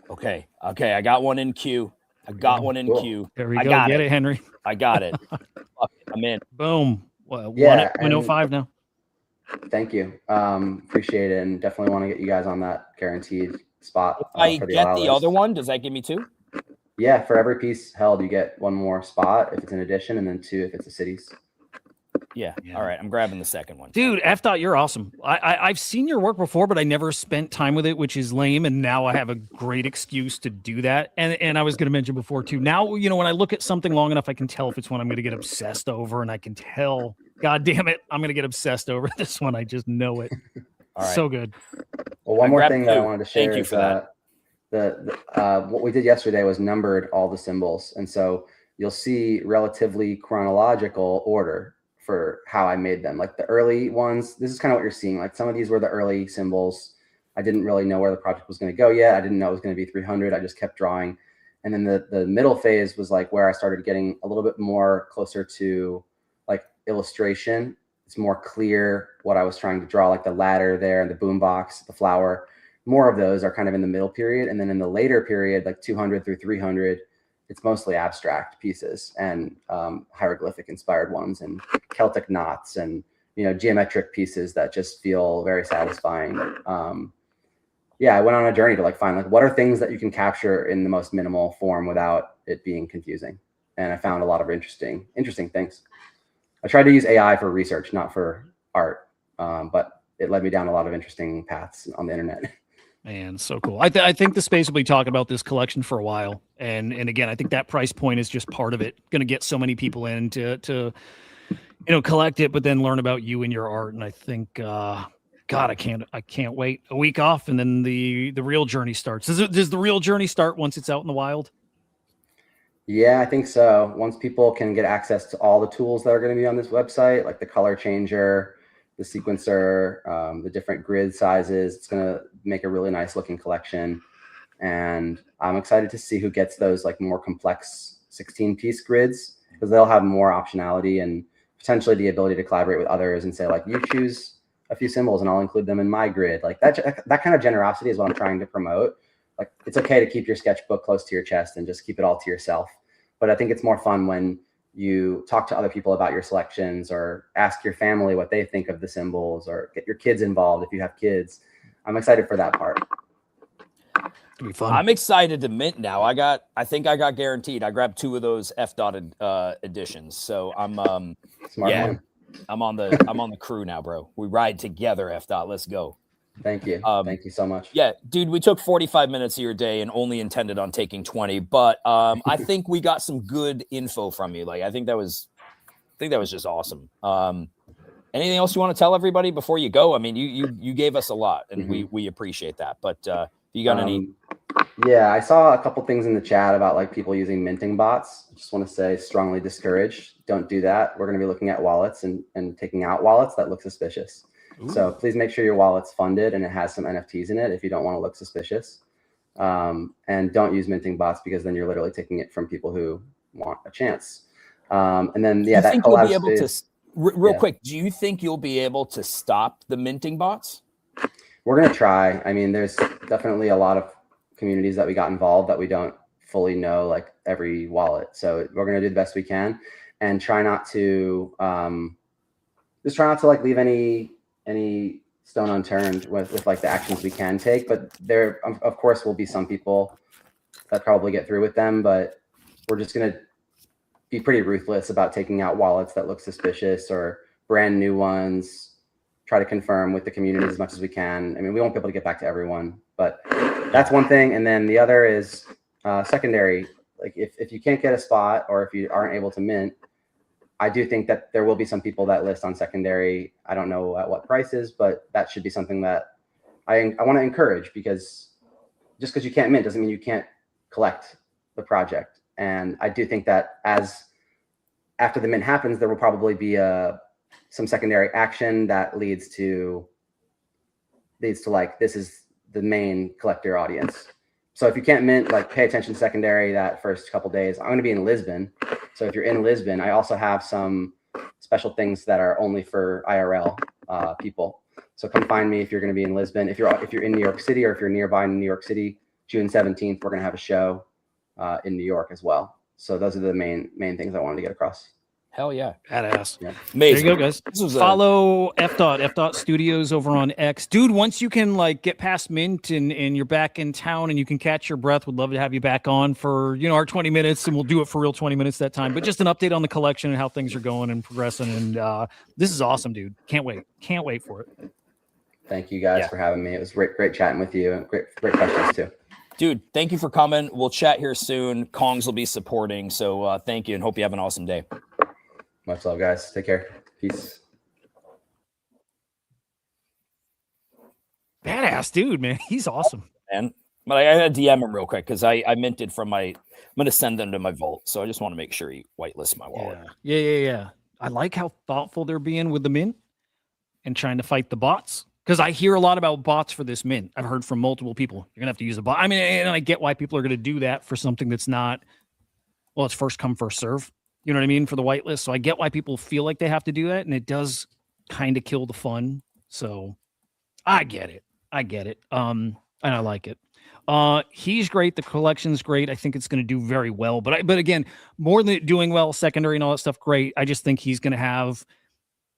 Okay. I got one in queue. Queue. There we go. Get it, Henry. I got it. I'm in. Boom. What, 1.05 now? Thank you. Appreciate it, and definitely want to get you guys on that guaranteed spot. If I for the get allow the list. other one, does that give me 2? Yeah, for every piece held, you get 1 more spot if it's an edition, and then 2 if it's a cities. Yeah. All right. I'm grabbing the second one. Dude, Efdot, you're awesome. I've seen your work before, but I never spent time with it, which is lame. And now I have a great excuse to do that. And I was going to mention before too. Now, you know, when I look at something long enough, I can tell if it's one I'm going to get obsessed over, and I can tell, God damn it, I'm going to get obsessed over this one. I just know it. All right. So good. Well, one more thing that I wanted to share. Thank you for that. What we did yesterday was numbered all the symbols, and so you'll see relatively chronological order for how I made them. Like the early ones, this is kind of what you're seeing. Like some of these were the early symbols. I didn't really know where the project was going to go yet. I didn't know it was going to be 300. I just kept drawing. And then the middle phase was like where I started getting a little bit more closer to like illustration. It's more clear what I was trying to draw, like the ladder there and the boombox, the flower. More of those are kind of in the middle period. And then in the later period, like 200 through 300, it's mostly abstract pieces and hieroglyphic inspired ones and Celtic knots and, you know, geometric pieces that just feel very satisfying. Yeah, I went on a journey to like find like what are things that you can capture in the most minimal form without it being confusing. And I found a lot of interesting things. I tried to use AI for research, not for art, but it led me down a lot of interesting paths on the internet. Man, so cool. I think the space will be talking about this collection for a while. And again, I think that price point is just part of it. Going to get so many people in to you know, collect it, but then learn about you and your art. And I think, God, I can't wait. A week off, and then the real journey starts. Does the real journey start once it's out in the wild? Yeah, I think so. Once people can get access to all the tools that are going to be on this website, like the color changer, the sequencer, the different grid sizes, it's going to make a really nice looking collection. And I'm excited to see who gets those like more complex 16-piece grids, because they'll have more optionality and potentially the ability to collaborate with others and say like, you choose a few symbols and I'll include them in my grid. Like that kind of generosity is what I'm trying to promote. Like it's okay to keep your sketchbook close to your chest and just keep it all to yourself. But I think it's more fun when you talk to other people about your selections or ask your family what they think of the symbols or get your kids involved if you have kids. I'm excited for that part. It'll be fun. I'm excited to mint now. I think I got guaranteed. I grabbed 2 of those Efdot editions. So I'm Smart yeah, man. I'm on the crew now, bro. We ride together, Efdot. Let's go. Thank you. Thank you so much. Yeah, dude, we took 45 minutes of your day and only intended on taking 20, but I think we got some good info from you. Like I think that was just awesome. Anything else you want to tell everybody before you go? I mean, you gave us a lot and we appreciate that. But you got any? Yeah, I saw a couple things in the chat about like people using minting bots. I just want to say strongly discouraged. Don't do that. We're going to be looking at wallets and taking out wallets that look suspicious. Ooh. So please make sure your wallet's funded and it has some NFTs in it if you don't want to look suspicious. And don't use minting bots because then you're literally taking it from people who want a chance. And then yeah, that collab you'll be able to real quick. Do you think you'll be able to stop the minting bots? We're going to try. I mean, there's definitely a lot of communities that we got involved that we don't fully know like every wallet. So we're going to do the best we can and try not to like leave any stone unturned with like the actions we can take. But there, of course, will be some people that probably get through with them, but we're just going to be pretty ruthless about taking out wallets that look suspicious or brand new ones. Try to confirm with the community as much as we can. I mean, we won't be able to get back to everyone, but that's one thing. And then the other is secondary. Like if you can't get a spot or if you aren't able to mint, I do think that there will be some people that list on secondary. I don't know at what prices, but that should be something that I want to encourage, because just because you can't mint doesn't mean you can't collect the project. And I do think that after the mint happens, there will probably be some secondary action that leads to like, this is the main collector audience. So if you can't mint, like pay attention to secondary that first couple days. I'm going to be in Lisbon. So if you're in Lisbon, I also have some special things that are only for IRL people. So come find me if you're going to be in Lisbon. If you're in New York City or if you're nearby in New York City, June 17th, we're going to have a show in New York as well. So those are the main things I wanted to get across. Hell yeah. Badass. Yeah. Amazing. There you go, guys. This was Follow Efdot Studios over on X. Dude, once you can like get past Mint and you're back in town and you can catch your breath, would love to have you back on for, our 20 minutes, and we'll do it for real 20 minutes that time. But just an update on the collection and how things are going and progressing. And this is awesome, dude. Can't wait. Can't wait for it. Thank you guys for having me. It was great chatting with you, and great questions too. Dude, thank you for coming. We'll chat here soon. Kongs will be supporting. So thank you, and hope you have an awesome day. Much love, guys. Take care. Peace. Badass dude, man. He's awesome. And but I gotta DM him real quick because I minted from my. I'm gonna send them to my vault, so I just want to make sure he whitelists my wallet. Yeah. I like how thoughtful they're being with the mint and trying to fight the bots. Because I hear a lot about bots for this mint. I've heard from multiple people. You're gonna have to use a bot. I mean, and I get why people are gonna do that for something that's not. Well, it's first come, first serve. You know what I mean? For the whitelist. So I get why people feel like they have to do that, and it does kind of kill the fun. So I get it. And I like it. He's great. The collection's great. I think it's going to do very well. But again, more than it doing well, secondary and all that stuff, great. I just think he's going to have,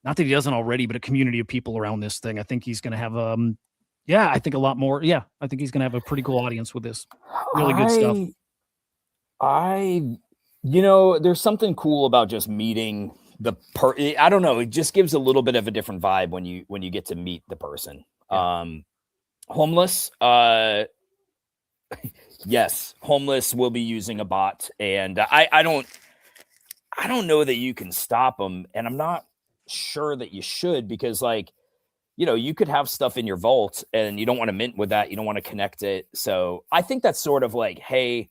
not that he doesn't already, but a community of people around this thing. I think he's going to have, I think a lot more. Yeah, I think he's going to have a pretty cool audience with this. Really good stuff. There's something cool about just meeting I don't know. It just gives a little bit of a different vibe when you get to meet the person. Yeah. Homeless. Yes, Homeless will be using a bot, and I don't know that you can stop them, and I'm not sure that you should, because you could have stuff in your vault and you don't want to mint with that. You don't want to connect it. So I think that's sort of like, hey,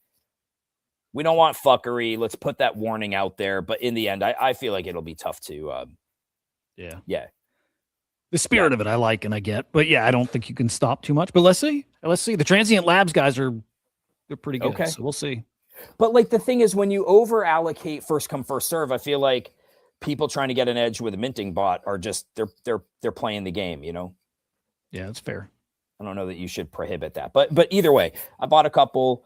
we don't want fuckery. Let's put that warning out there. But in the end, I feel like it'll be tough to, yeah. The spirit of it, I like and I get, but yeah, I don't think you can stop too much. But let's see. The Transient Labs guys they're pretty good. Okay, so we'll see. But the thing is, when you over allocate first come first serve, I feel like people trying to get an edge with a minting bot are just they're playing the game. Yeah, that's fair. I don't know that you should prohibit that, but either way, I bought a couple.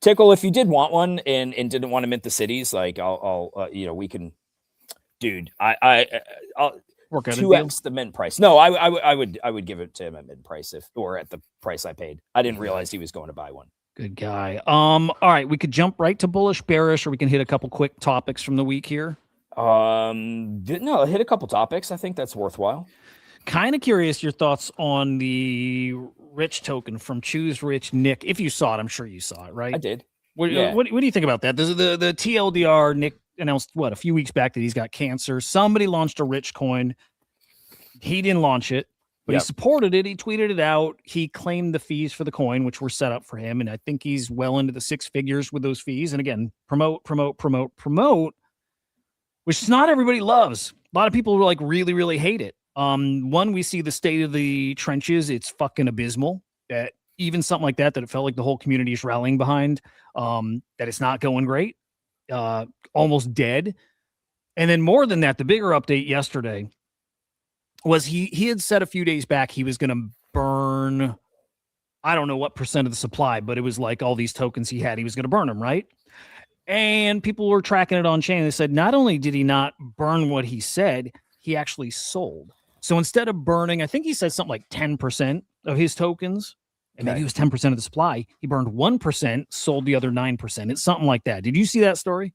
Tickle, if you did want one and didn't want to mint the cities, I'll we can, dude. I'll work out 2x the mint price. No, I would give it to him at mint price or at the price I paid. I didn't realize he was going to buy one. Good guy. All right, we could jump right to bullish, bearish, or we can hit a couple quick topics from the week here. No, hit a couple topics. I think that's worthwhile. Kind of curious your thoughts on the Rich token from Choose Rich Nick. If you saw it, I'm sure you saw it, right? I did. What do you think about that? This is the TLDR. Nick announced a few weeks back that he's got cancer. Somebody launched a Rich coin. He didn't launch it, but he supported it. He tweeted it out. He claimed the fees for the coin, which were set up for him. And I think he's well into the six figures with those fees. And again, promote, which not everybody loves. A lot of people really, really hate it. One, we see the state of the trenches. It's fucking abysmal. That even something like that it felt like the whole community is rallying behind, that it's not going great, almost dead. And then more than that, the bigger update yesterday was he had said a few days back he was going to burn, I don't know what percent of the supply, but it was like all these tokens he had, he was going to burn them, right? And people were tracking it on chain. They said not only did he not burn what he said, he actually sold. So instead of burning, I think he said something like 10% of his tokens, and maybe it was 10% of the supply, he burned 1%, sold the other 9%. It's something like that. Did you see that story?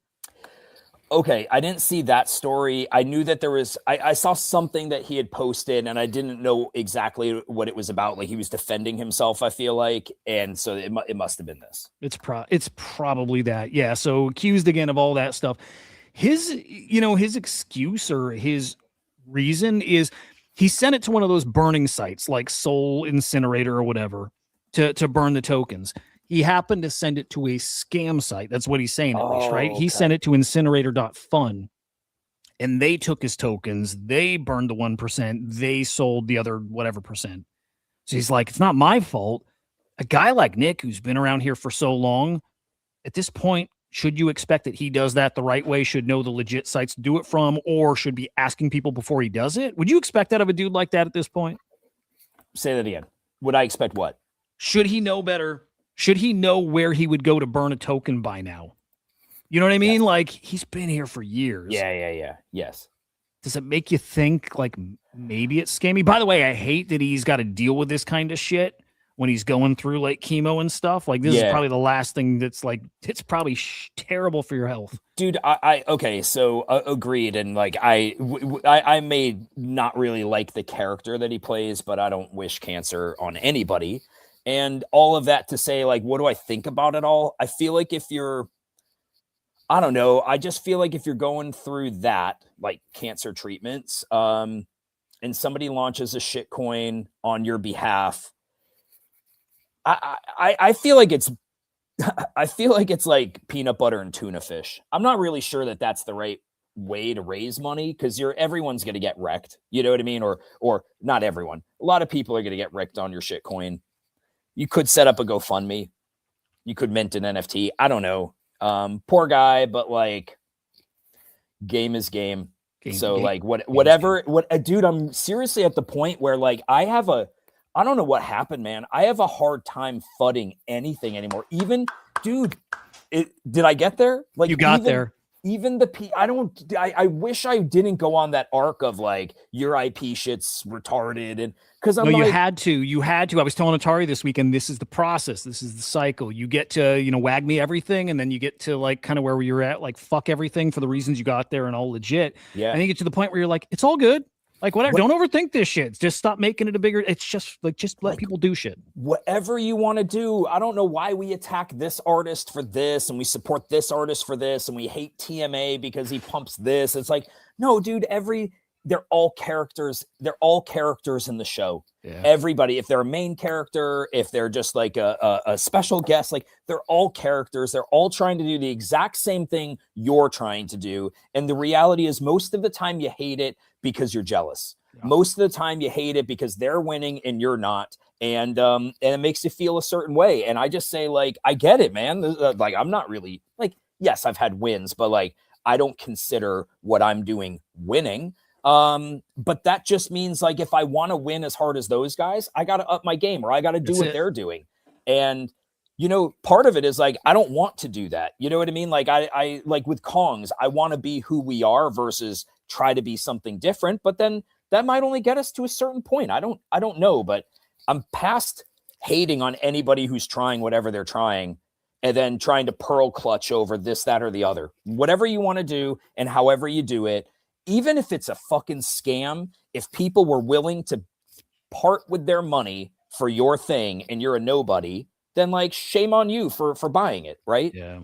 Okay, I didn't see that story. I knew that there was, I saw something that he had posted, and I didn't know exactly what it was about. Like he was defending himself, I feel like. And so it must have been this. It's probably that. Yeah. So accused again of all that stuff. His excuse or his reason is he sent it to one of those burning sites like Soul Incinerator or whatever to burn the tokens. He happened to send it to a scam site. That's what he's saying, at least, right? Okay. He sent it to incinerator.fun, and they took his tokens. They burned the 1%. They sold the other whatever percent. So he's like, it's not my fault. A guy like Nick, who's been around here for so long, at this point, should you expect that he does that the right way, should know the legit sites to do it from, or should be asking people before he does it? Would you expect that of a dude like that at this point? Say that again. Would I expect what? Should he know better? Should he know where he would go to burn a token by now? You know what I mean? Like, he's been here for years. Yeah. Yes. Does it make you think like maybe it's scammy? By the way, I hate that he's got to deal with this kind of shit when he's going through like chemo and stuff. Like, this is probably the last thing that's like, it's probably terrible for your health. Dude, okay, so agreed. And like, I may not really like the character that he plays, but I don't wish cancer on anybody. And all of that to say, like, what do I think about it all? I feel like if you're, I don't know. I just feel like if you're going through that, like cancer treatments, and somebody launches a shit coin on your behalf, I feel like it's, I feel like it's like peanut butter and tuna fish. I'm not really sure that that's the right way to raise money because everyone's going to get wrecked. You know what I mean? Or not everyone. A lot of people are going to get wrecked on your shit coin. You could set up a GoFundMe. You could mint an NFT. I don't know. Poor guy, but like, game is game. Like whatever, dude, I'm seriously at the point where like, I don't know what happened, man. I have a hard time fudding anything anymore. Even, dude, did I get there? Like, you got there. Even I wish I didn't go on that arc of like, your IP shit's retarded. And because you had to. I was telling Atari this weekend, this is the process. This is the cycle. You get to, wag me everything. And then you get to like kind of where you're at, like fuck everything for the reasons you got there and all legit. Yeah. And you get to the point where you're like, it's all good. Like, whatever. Don't overthink this shit. Just stop making it a bigger. It's just let people do shit. Whatever you want to do. I don't know why we attack this artist for this and we support this artist for this and we hate TMA because he pumps this. It's like, no, dude, they're all characters. They're all characters in the show. Yeah. Everybody, if they're a main character, if they're just like a special guest, like they're all characters. They're all trying to do the exact same thing you're trying to do. And the reality is most of the time you hate it because you're jealous. Yeah. Most of the time you hate it because they're winning and you're not. And it makes you feel a certain way. And I just say, like, I get it, man. Like, I'm not really like, yes, I've had wins, but like, I don't consider what I'm doing winning. But that just means like, if I want to win as hard as those guys, I got to up my game or I got to do what they're doing. And, part of it is like, I don't want to do that. You know what I mean? Like I like with Kongs, I want to be who we are versus try to be something different, but then that might only get us to a certain point. I don't know, but I'm past hating on anybody who's trying whatever they're trying and then trying to pearl clutch over this, that, or the other, whatever you want to do. And however you do it, even if it's a fucking scam, if people were willing to part with their money for your thing and you're a nobody, then like shame on you for buying it. Right. Yeah.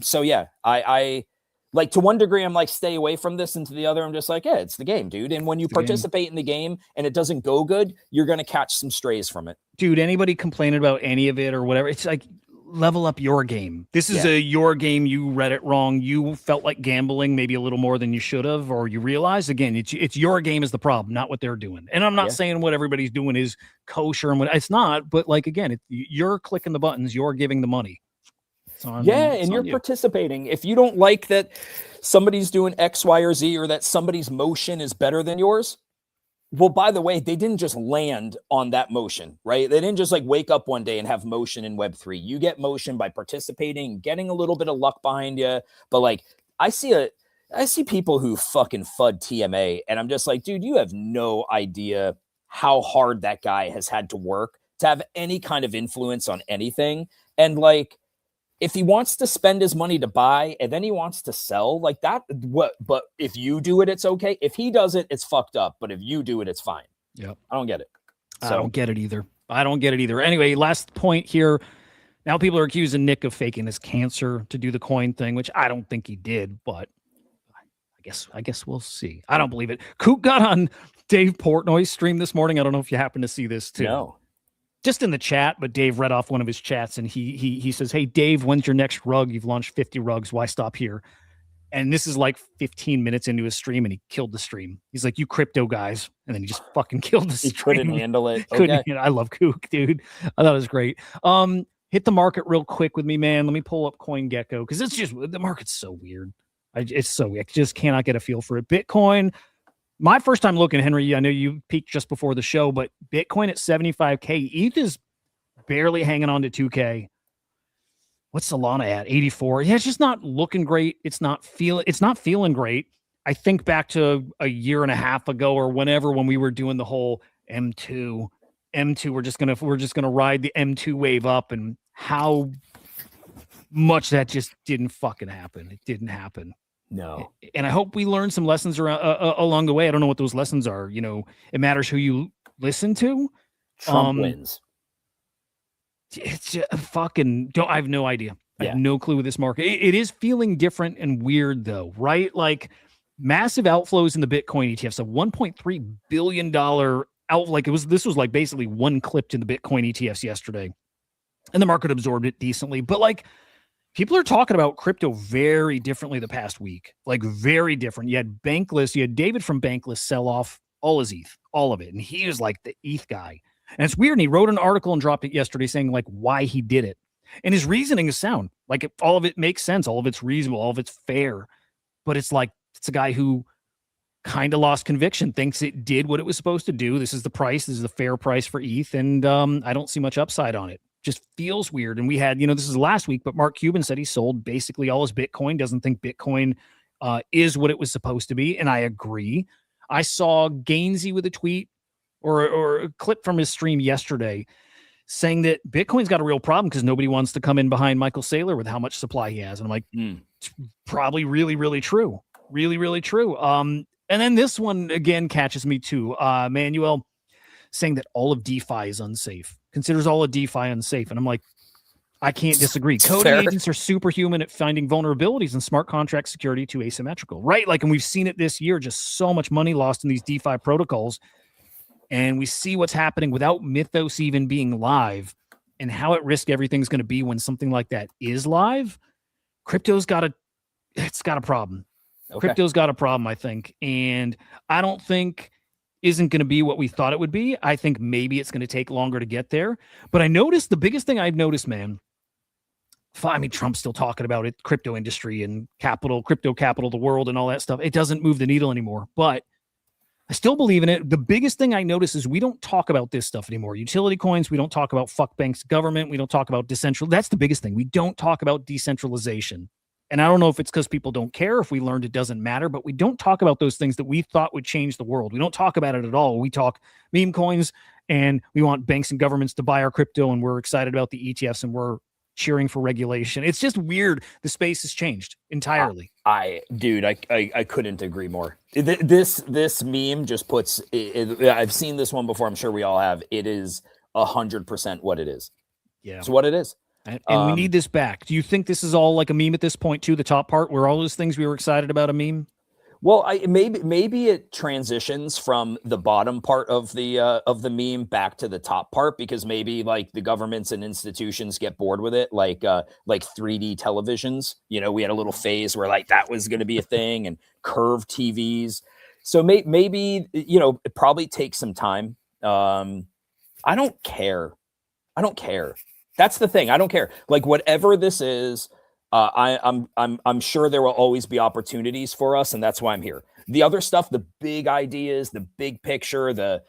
So yeah, I like to one degree, I'm like, stay away from this, and to the other, I'm just like, yeah, it's the game, dude. And when you participate in the game and it doesn't go good, you're going to catch some strays from it. Dude, anybody complaining about any of it or whatever, it's like, level up your game. This is your game. You read it wrong. You felt like gambling maybe a little more than you should have, or you realized, again, it's your game is the problem, not what they're doing. And I'm not saying what everybody's doing is kosher and what it's not, but like, again, you're clicking the buttons, you're giving the money. And you're participating. If you don't like that somebody's doing X, Y, or Z, or that somebody's motion is better than yours, well, by the way, they didn't just land on that motion, right? They didn't just like wake up one day and have motion in Web3. You get motion by participating, getting a little bit of luck behind you. But like, I see people who fucking FUD TMA, and I'm just like, dude, you have no idea how hard that guy has had to work to have any kind of influence on anything. And like, if he wants to spend his money to buy and then he wants to sell like that, but if you do it, it's okay. If he does it, it's fucked up. But if you do it, it's fine. Yep. I don't get it. I don't get it either. Anyway, last point here. Now people are accusing Nick of faking his cancer to do the coin thing, which I don't think he did, but I guess we'll see. I don't believe it. Coop got on Dave Portnoy's stream this morning. I don't know if you happen to see this too. No. Just in the chat, but Dave read off one of his chats and he says, "Hey Dave, when's your next rug? You've launched 50 rugs. Why stop here?" And this is like 15 minutes into his stream and he killed the stream. He's like, "You crypto guys." And then he just fucking killed the stream. He couldn't handle it. Okay. I love Kook, dude. I thought it was great. Hit the market real quick with me, man. Let me pull up CoinGecko because it's just, the market's so weird. It's so weird. I just cannot get a feel for it. Bitcoin, my first time looking, Henry, I know you peaked just before the show, but Bitcoin at 75K. ETH is barely hanging on to 2K. What's Solana at? 84. Yeah, it's just not looking great. It's not feeling great. I think back to a year and a half ago or whenever when we were doing the whole M2. We're just gonna ride the M2 wave up, and how much that just didn't fucking happen. It didn't happen. No. And I hope we learn some lessons around along the way. I don't know what those lessons are. You know, it matters who you listen to. Trump wins. It's just fucking I have no idea. I Yeah. have no clue with this market. It is feeling different and weird though, right? Like massive outflows in the Bitcoin ETFs, a $1.3 billion out. Like this was like basically one clipped in the Bitcoin ETFs yesterday, and the market absorbed it decently. But like people are talking about crypto very differently the past week, like very different. You had David from Bankless sell off all his ETH, all of it. And he was like the ETH guy. And it's weird. And he wrote an article and dropped it yesterday saying like why he did it. And his reasoning is sound. Like all of it makes sense. All of it's reasonable. All of it's fair. But it's like, it's a guy who kind of lost conviction, thinks it did what it was supposed to do. This is the price. This is the fair price for ETH. And I don't see much upside on it. Just feels weird. And we had, this is last week, but Mark Cuban said he sold basically all his Bitcoin, doesn't think Bitcoin is what it was supposed to be. And I agree. I saw Gainsey with a tweet or a clip from his stream yesterday saying that Bitcoin's got a real problem because nobody wants to come in behind Michael Saylor with how much supply he has. And I'm like, it's probably really, really true. Really, really true. And then this one again catches me too. Manuel saying that all of DeFi is unsafe, considers all of DeFi unsafe. And I'm like, I can't disagree. Coding agents are superhuman at finding vulnerabilities in smart contract security too asymmetrical, right? Like, and we've seen it this year, just so much money lost in these DeFi protocols. And we see what's happening without Mythos even being live and how at risk everything's going to be when something like that is live. Crypto's got a problem. Okay. Crypto's got a problem, I think. And I don't think isn't going to be what we thought it would be. I think maybe it's going to take longer to get there. But I noticed the biggest thing I've noticed, man, I mean, Trump's still talking about it, crypto industry and crypto capital of the world and all that stuff. It doesn't move the needle anymore, but I still believe in it. The biggest thing I notice is we don't talk about this stuff anymore. Utility coins, we don't talk about fuck banks, government. We don't talk about decentralization. That's the biggest thing. We don't talk about decentralization. And I don't know if it's because people don't care, if we learned it doesn't matter, but we don't talk about those things that we thought would change the world. We don't talk about it at all. We talk meme coins and we want banks and governments to buy our crypto and we're excited about the ETFs and we're cheering for regulation. It's just weird. The space has changed entirely. I couldn't agree more. This meme just puts it, I've seen this one before. I'm sure we all have. It is 100% what it is. Yeah. It's what it is. And we need this back. Do you think this is all like a meme at this point too? The top part where all those things we were excited about a meme? Well, maybe it transitions from the bottom part of the meme back to the top part because maybe like the governments and institutions get bored with it, like 3D televisions. We had a little phase where like that was going to be a thing, and curved TVs. So maybe it probably takes some time. I don't care. That's the thing. I don't care. Like whatever this is. I'm sure there will always be opportunities for us, and that's why I'm here. The other stuff, the big ideas, the big picture, the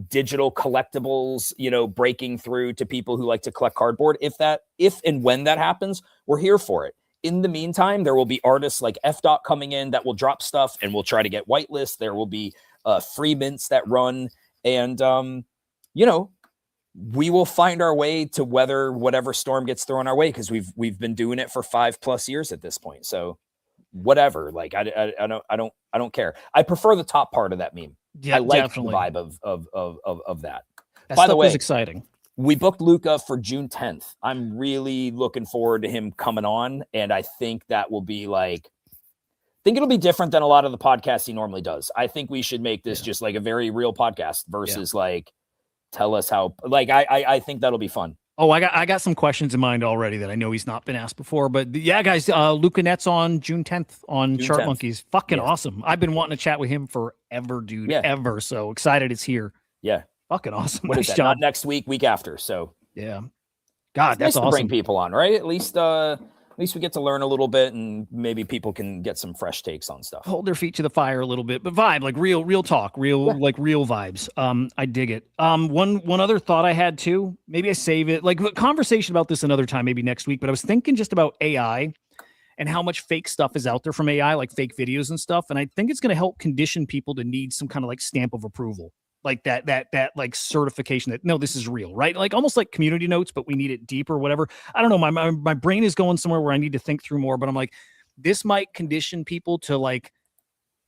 digital collectibles, breaking through to people who like to collect cardboard. If and when that happens, we're here for it. In the meantime, there will be artists like Efdot coming in that will drop stuff, and we'll try to get whitelist. There will be free mints that run, and we will find our way to weather whatever storm gets thrown our way because we've been doing it for 5+ years at this point. So whatever, like I don't care. I prefer the top part of that meme. Yeah, I like definitely. The vibe of that. By the way, is exciting. We booked Luca for June 10th. I'm really looking forward to him coming on, and I think that will be like. I think it'll be different than a lot of the podcasts he normally does. I think we should make this just like a very real podcast versus like. Tell us how, like, I think that'll be fun. Oh, I got some questions in mind already that I know he's not been asked before, but yeah, guys, Luca Net's on June 10th on Chart Monkeys. Fucking awesome. I've been wanting to chat with him forever, dude, ever. So excited it's here. Yeah. Fucking awesome. What is that? Job. Not next week after. So yeah. God, that's nice awesome. To bring people on, right? At least least we get to learn a little bit, and maybe people can get some fresh takes on stuff. Hold their feet to the fire a little bit, but vibe, like real talk, real vibes. I dig it. One other thought I had too, maybe I save it, like conversation about this another time, maybe next week, but I was thinking just about AI and how much fake stuff is out there from AI, like fake videos and stuff. And I think it's going to help condition people to need some kind of like stamp of approval, like that like certification that, no, this is real, right? Like almost like community notes, but we need it deeper, whatever. I don't know. My brain is going somewhere where I need to think through more, but I'm like, this might condition people to like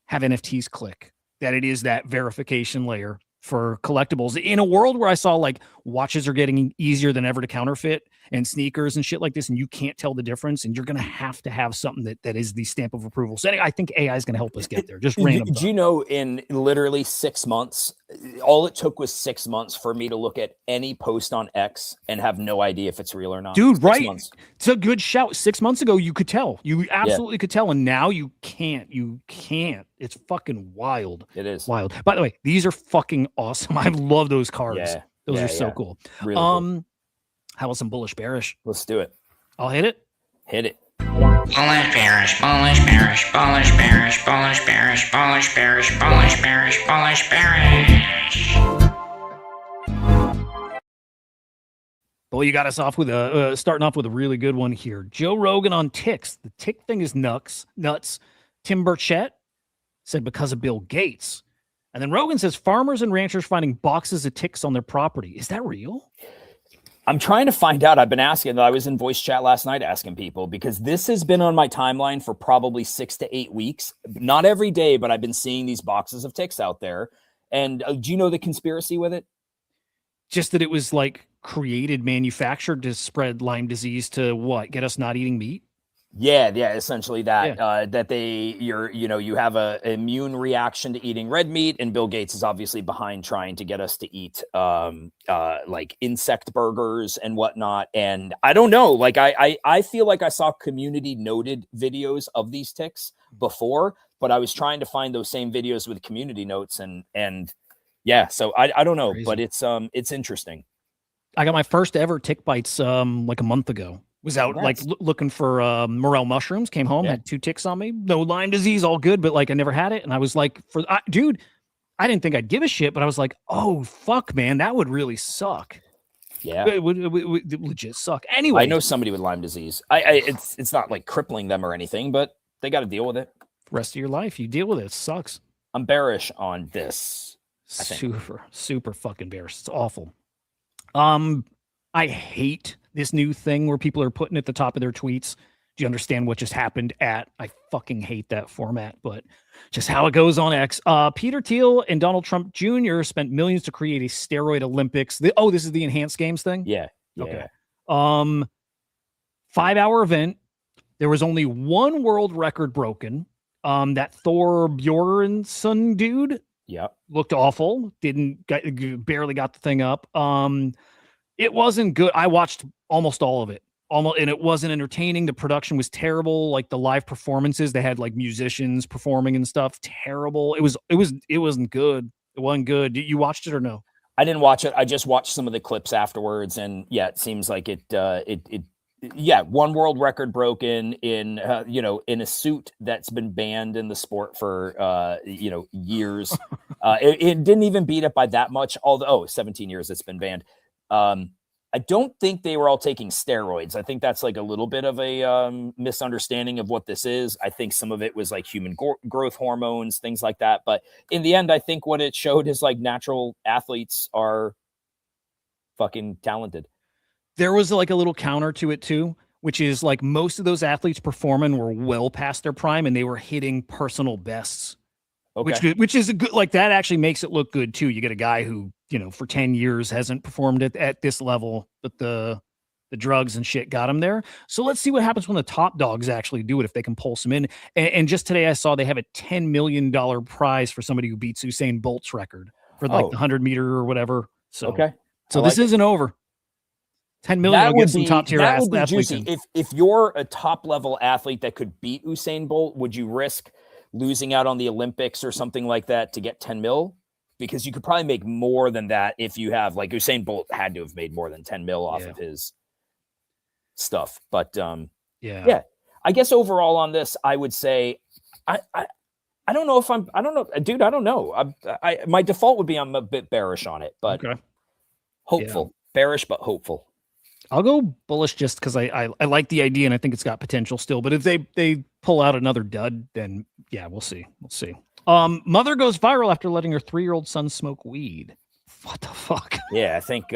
have NFTs click, that it is that verification layer for collectibles in a world where I saw like watches are getting easier than ever to counterfeit and sneakers and shit like this. And you can't tell the difference. And you're going to have something that is the stamp of approval. So anyway, I think AI is going to help us get there. Just random. Do you know, in literally 6 months, all it took was 6 months for me to look at any post on X and have no idea if it's real or not. Dude, 6 right. months. It's a good shout. 6 months ago, you could tell. You absolutely could tell. And now you can't. It's fucking wild. It is wild. By the way, these are fucking awesome. I love those cards. Yeah. Those are so cool. Really cool. How about some bullish bearish? Let's do it. I'll hit it. Hit it. Bullish bearish, bullish bearish, bullish bearish, bullish bearish, bullish bearish, bullish bearish, bullish bearish. Well, you got us off with starting off with a really good one here. Joe Rogan on ticks. The tick thing is nuts. Tim Burchett said because of Bill Gates. And then Rogan says farmers and ranchers finding boxes of ticks on their property. Is that real? I'm trying to find out. I've been asking. I was in voice chat last night asking people, because this has been on my timeline for probably 6 to 8 weeks. Not every day, but I've been seeing these boxes of ticks out there. And do you know the conspiracy with it? Just that it was like created, manufactured to spread Lyme disease to what? Get us not eating meat? Yeah, essentially that. That you have a immune reaction to eating red meat, and Bill Gates is obviously behind trying to get us to eat like insect burgers and whatnot. And I don't know, like I feel like I saw community noted videos of these ticks before, but I was trying to find those same videos with community notes, and yeah, so I don't know. Crazy. But it's interesting. I got my first ever tick bites like a month ago. Was out like looking for morel mushrooms, came home, had 2 ticks on me. No Lyme disease, all good, but like I never had it. And I was like, dude, I didn't think I'd give a shit, but I was like, oh, fuck, man, that would really suck. Yeah. It would legit suck. Anyway. I know somebody with Lyme disease. It's not like crippling them or anything, but they got to deal with it. Rest of your life, you deal with it. It sucks. I'm bearish on this. Super fucking bearish. It's awful. I hate this new thing where people are putting at the top of their tweets, do you understand what just happened at? I fucking hate that format, but just how it goes on X. Peter Thiel and Donald Trump Jr. spent millions to create a steroid Olympics. This is the enhanced games thing? Yeah. Okay. 5-hour event. There was only one world record broken. That Thor Bjornsson dude. Yep. Looked awful. Barely got the thing up. It wasn't good. I watched almost all of it. And it wasn't entertaining. The production was terrible. Like the live performances, they had like musicians performing and stuff. Terrible. It wasn't good. It wasn't good. You watched it or no? I didn't watch it. I just watched some of the clips afterwards, and yeah, it seems like it one world record broken in a suit that's been banned in the sport for years. It didn't even beat it by that much, although 17 years it's been banned. I don't think they were all taking steroids. I think that's like a little bit of a misunderstanding of what this is. I think some of it was like human growth hormones, things like that. But in the end, I think what it showed is like natural athletes are fucking talented. There was like a little counter to it too, which is like most of those athletes performing were well past their prime and they were hitting personal bests. Okay. Which is a good, like that actually makes it look good too. You get a guy who, for 10 years hasn't performed at this level, but the drugs and shit got him there. So let's see what happens when the top dogs actually do it, if they can pulse him in. And just today I saw they have a $10 million prize for somebody who beats Usain Bolt's record for like the 100-meter or whatever. So, so this isn't over. 10 million will get some top tier athletes. If you're a top level athlete that could beat Usain Bolt, would you risk losing out on the Olympics or something like that to get 10 mil? Because you could probably make more than that if you have, like, Usain Bolt had to have made more than 10 mil off of his stuff. But Yeah. I guess overall on this, I would say, I don't know if I don't know, dude. I don't know. My default would be I'm a bit bearish on it, but hopeful, bearish, but hopeful. I'll go bullish just because I like the idea and I think it's got potential still. But if they pull out another dud, then yeah, we'll see. We'll see. Mother goes viral after letting her 3-year-old son smoke weed. What the fuck? Yeah, I think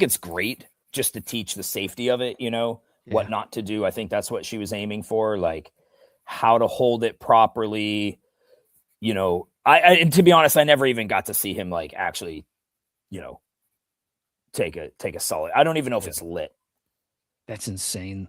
it's great just to teach the safety of it, what not to do. I think that's what she was aiming for, like how to hold it properly. And to be honest, I never even got to see him like actually, take a solid. I don't even know if it's lit. That's insane.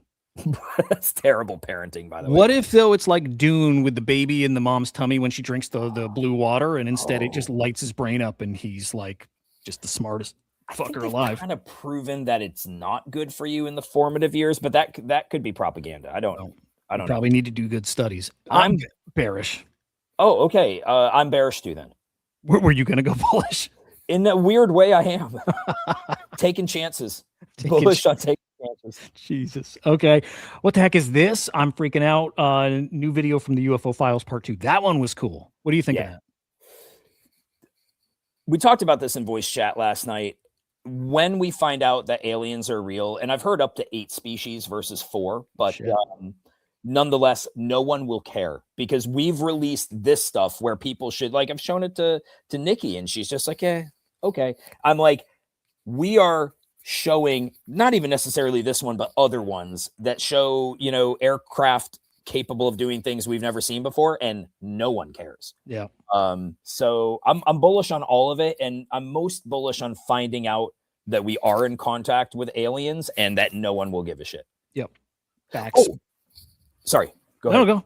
That's terrible parenting, by the way. What if though it's like Dune with the baby in the mom's tummy when she drinks the blue water, and instead it just lights his brain up and he's like just the smartest fucker alive? Kind of proven that it's not good for you in the formative years, but that could be propaganda. I don't know. Probably need to do good studies. I'm bearish. Oh, okay. I'm bearish too then. Were you going to go bullish? In that weird way, I am. Taking chances. Bullish on taking chances. Jesus. Okay. What the heck is this? I'm freaking out. New video from the UFO Files Part 2. That one was cool. What do you think of that? We talked about this in voice chat last night. When we find out that aliens are real, and I've heard up to 8 species versus 4, but nonetheless, no one will care because we've released this stuff where people should, like, I've shown it to Nikki and she's just like, okay. I'm like, we are showing not even necessarily this one, but other ones that show, aircraft capable of doing things we've never seen before, and no one cares. Yeah. So I'm bullish on all of it, and I'm most bullish on finding out that we are in contact with aliens and that no one will give a shit. Yep. Facts. Oh, sorry. Go ahead. No.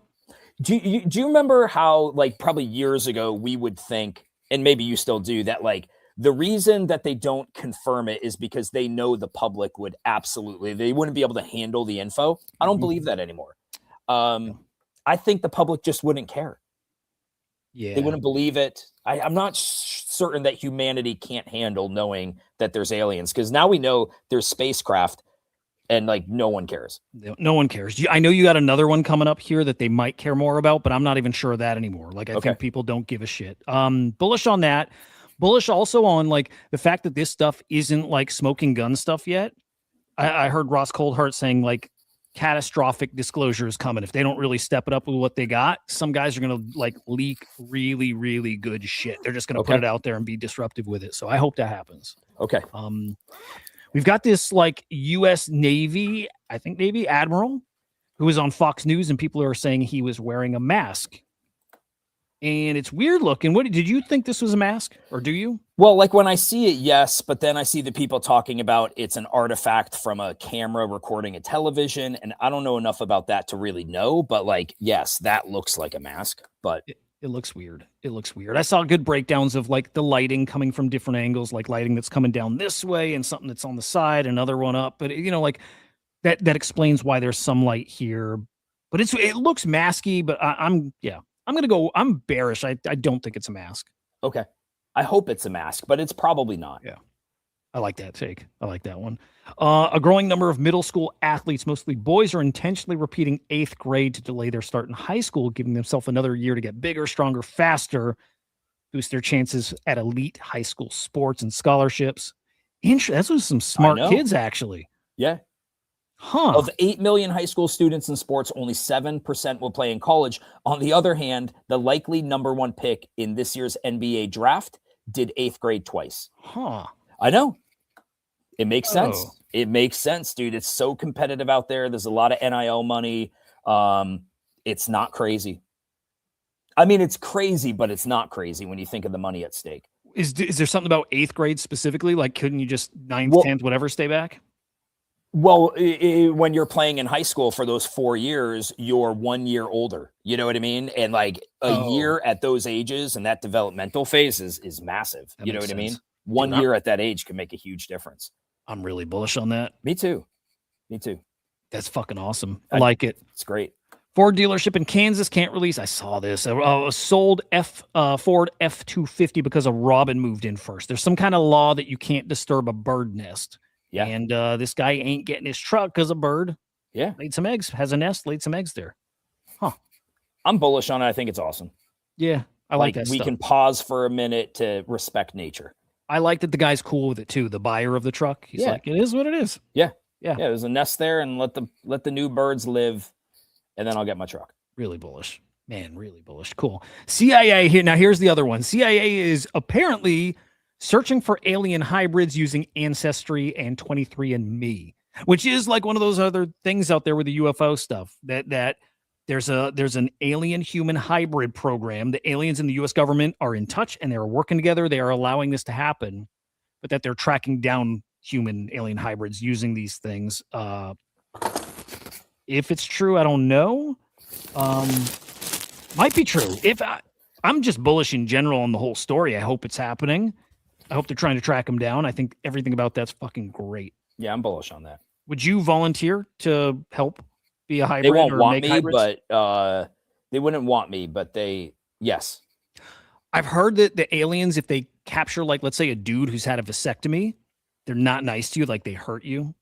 Do you remember how, like, probably years ago we would think, and maybe you still do, that like the reason that they don't confirm it is because they know the public would they wouldn't be able to handle the info. I don't believe that anymore. I think the public just wouldn't care. Yeah. They wouldn't believe it. I'm not certain that humanity can't handle knowing that there's aliens, because now we know there's spacecraft and like no one cares. No one cares. I know you got another one coming up here that they might care more about, but I'm not even sure of that anymore. Like, I think people don't give a shit. Bullish on that. Bullish also on like the fact that this stuff isn't like smoking gun stuff yet. I heard Ross Coldheart saying like catastrophic disclosure is coming. If they don't really step it up with what they got, some guys are going to like leak really, really good shit. They're just going to put it out there and be disruptive with it. So I hope that happens. Okay. We've got this like U.S. Navy, I think Navy Admiral, who was on Fox News, and people are saying he was wearing a mask. And it's weird looking. What did you think this was a mask, or do you? Well, like when I see it, yes, but then I see the people talking about it's an artifact from a camera recording a television, and I don't know enough about that to really know. But like, yes, that looks like a mask, but it looks weird. It looks weird. I saw good breakdowns of like the lighting coming from different angles, like lighting that's coming down this way and something that's on the side, another one up. But like that explains why there's some light here. But it looks masky. But I'm gonna go. I'm bearish. I don't think it's a mask. Okay. I hope it's a mask, but it's probably not. Yeah. I like that take. I like that one. A growing number of middle school athletes, mostly boys, are intentionally repeating 8th grade to delay their start in high school, giving themselves another year to get bigger, stronger, faster, boost their chances at elite high school sports and scholarships. That's what some smart kids, actually. Yeah. Huh. Of 8 million high school students in sports, only 7% will play in college. On the other hand, the likely number 1 pick in this year's NBA draft did 8th grade twice. Huh. I know. It makes sense. It makes sense, dude. It's so competitive out there. There's a lot of NIL money. It's not crazy. I mean, it's crazy, but it's not crazy when you think of the money at stake. Is there something about 8th grade specifically? Like, couldn't you just 9th, 10th, whatever, stay back? Well, when you're playing in high school for those 4 years, you're 1 year older. You know what I mean? And like a year at those ages and that developmental phase is massive. You know what I mean? 1 year at that age can make a huge difference. I'm really bullish on that. Me too. That's fucking awesome. I like it. It's great. Ford dealership in Kansas can't release. I saw this. A sold Ford F-250 because a robin moved in first. There's some kind of law that you can't disturb a bird nest. Yeah. And this guy ain't getting his truck because a bird Yeah. Laid some eggs, has a nest, laid some eggs there. I'm bullish on it. I think it's awesome. Yeah. I like that we stuff. can pause for a minute to respect nature. I like that the guy's cool with it too. The buyer of the truck. He's like, it is what it is. Yeah. Yeah. Yeah. There's a nest there, and let the new birds live, and then I'll get my truck. Really bullish. Man, really bullish. Cool. CIA here. Now here's the other one. CIA is apparently searching for alien hybrids using Ancestry and 23andMe, which is like one of those other things out there with the UFO stuff that there's an alien human hybrid program. The aliens in the US government are in touch and they're working together. They are allowing this to happen, but that they're tracking down human alien hybrids using these things. If it's true, I don't know. Might be true. I'm just bullish in general on the whole story. I hope it's happening. I hope they're trying to track him down. I think everything about that's fucking great. Yeah, I'm bullish on that. Would you volunteer to help be a hybrid? They won't or want make me, hybrids? but they wouldn't want me, but yes. I've heard that the aliens, if they capture, like, let's say a dude who's had a vasectomy, they're not nice to you. Like, they hurt you.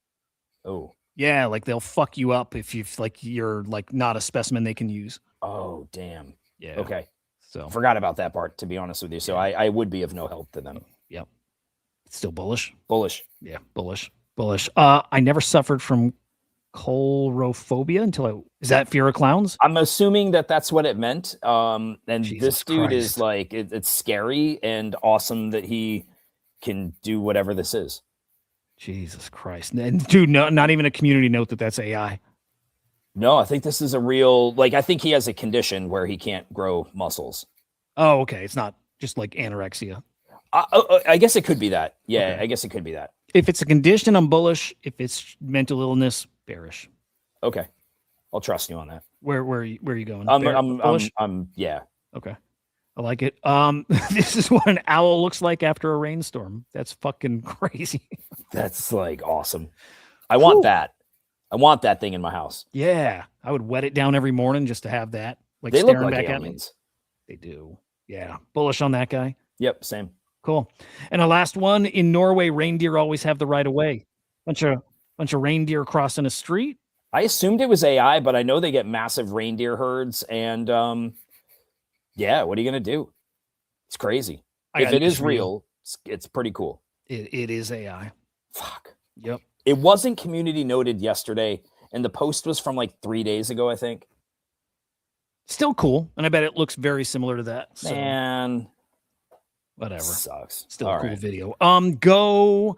Oh. Yeah, like they'll fuck you up if you're like not a specimen they can use. Oh, damn. Yeah. Okay. So Forgot about that part, to be honest with you. So I would be of no help to them. Yep. Still bullish. Bullish. Yeah, bullish. I never suffered from coulrophobia until is that fear of clowns? I'm assuming that that's what it meant. And Jesus this dude Christ. is like, it's scary and awesome that he can do whatever this is. Jesus Christ. And dude, no, not even a community note that's AI. No, I think this is a real, I think he has a condition where he can't grow muscles. Oh, okay. It's not just like anorexia. I guess it could be that. Yeah, Okay. I guess it could be that. If it's a condition, I'm bullish. If it's mental illness, bearish. Okay. I'll trust you on that. Where are you going? Yeah. Okay. I like it. This is what an owl looks like after a rainstorm. That's fucking crazy. That's awesome. I want that. I want that thing in my house. Yeah. I would wet it down every morning just to have that. Like They look staring like back aliens. at me. They do. Yeah. Bullish on that guy. Yep, same. Cool. And a last one, in Norway, reindeer always have the right of way. Bunch of reindeer crossing a street. I assumed it was AI, but I know they get massive reindeer herds, and yeah, what are you gonna do? It's crazy. If it is real, it's pretty cool. It is AI. Fuck. Yep. It wasn't community noted yesterday, and the post was from 3 days ago, I think. Still cool, and I bet it looks very similar to that. So Man, whatever. Sucks. Still All a cool right. video. Go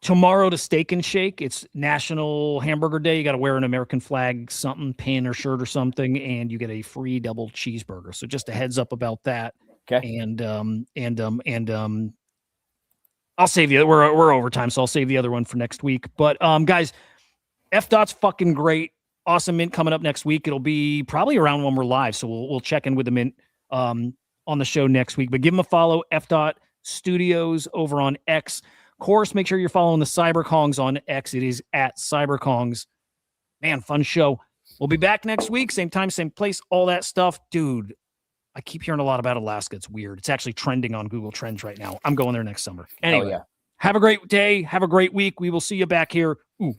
tomorrow to Steak and Shake. It's National Hamburger Day. You got to wear an American flag something, pin or shirt or something, and you get a free double cheeseburger. So just a heads up about that. Okay. And I'll save you. We're over time, so I'll save the other one for next week. But guys, Efdot's fucking great. Awesome mint coming up next week. It'll be probably around when we're live, so we'll check in with the mint on the show next week. But give them a follow, Efdot Studios over on X. Of course, make sure you're following the CyberKongs on X. It is at CyberKongs. Man, fun show. We'll be back next week, same time, same place, all that stuff. Dude, I keep hearing a lot about Alaska. It's weird. It's actually trending on Google Trends right now. I'm going there next summer. Anyway, yeah. Have a great day. Have a great week. We will see you back here. Ooh.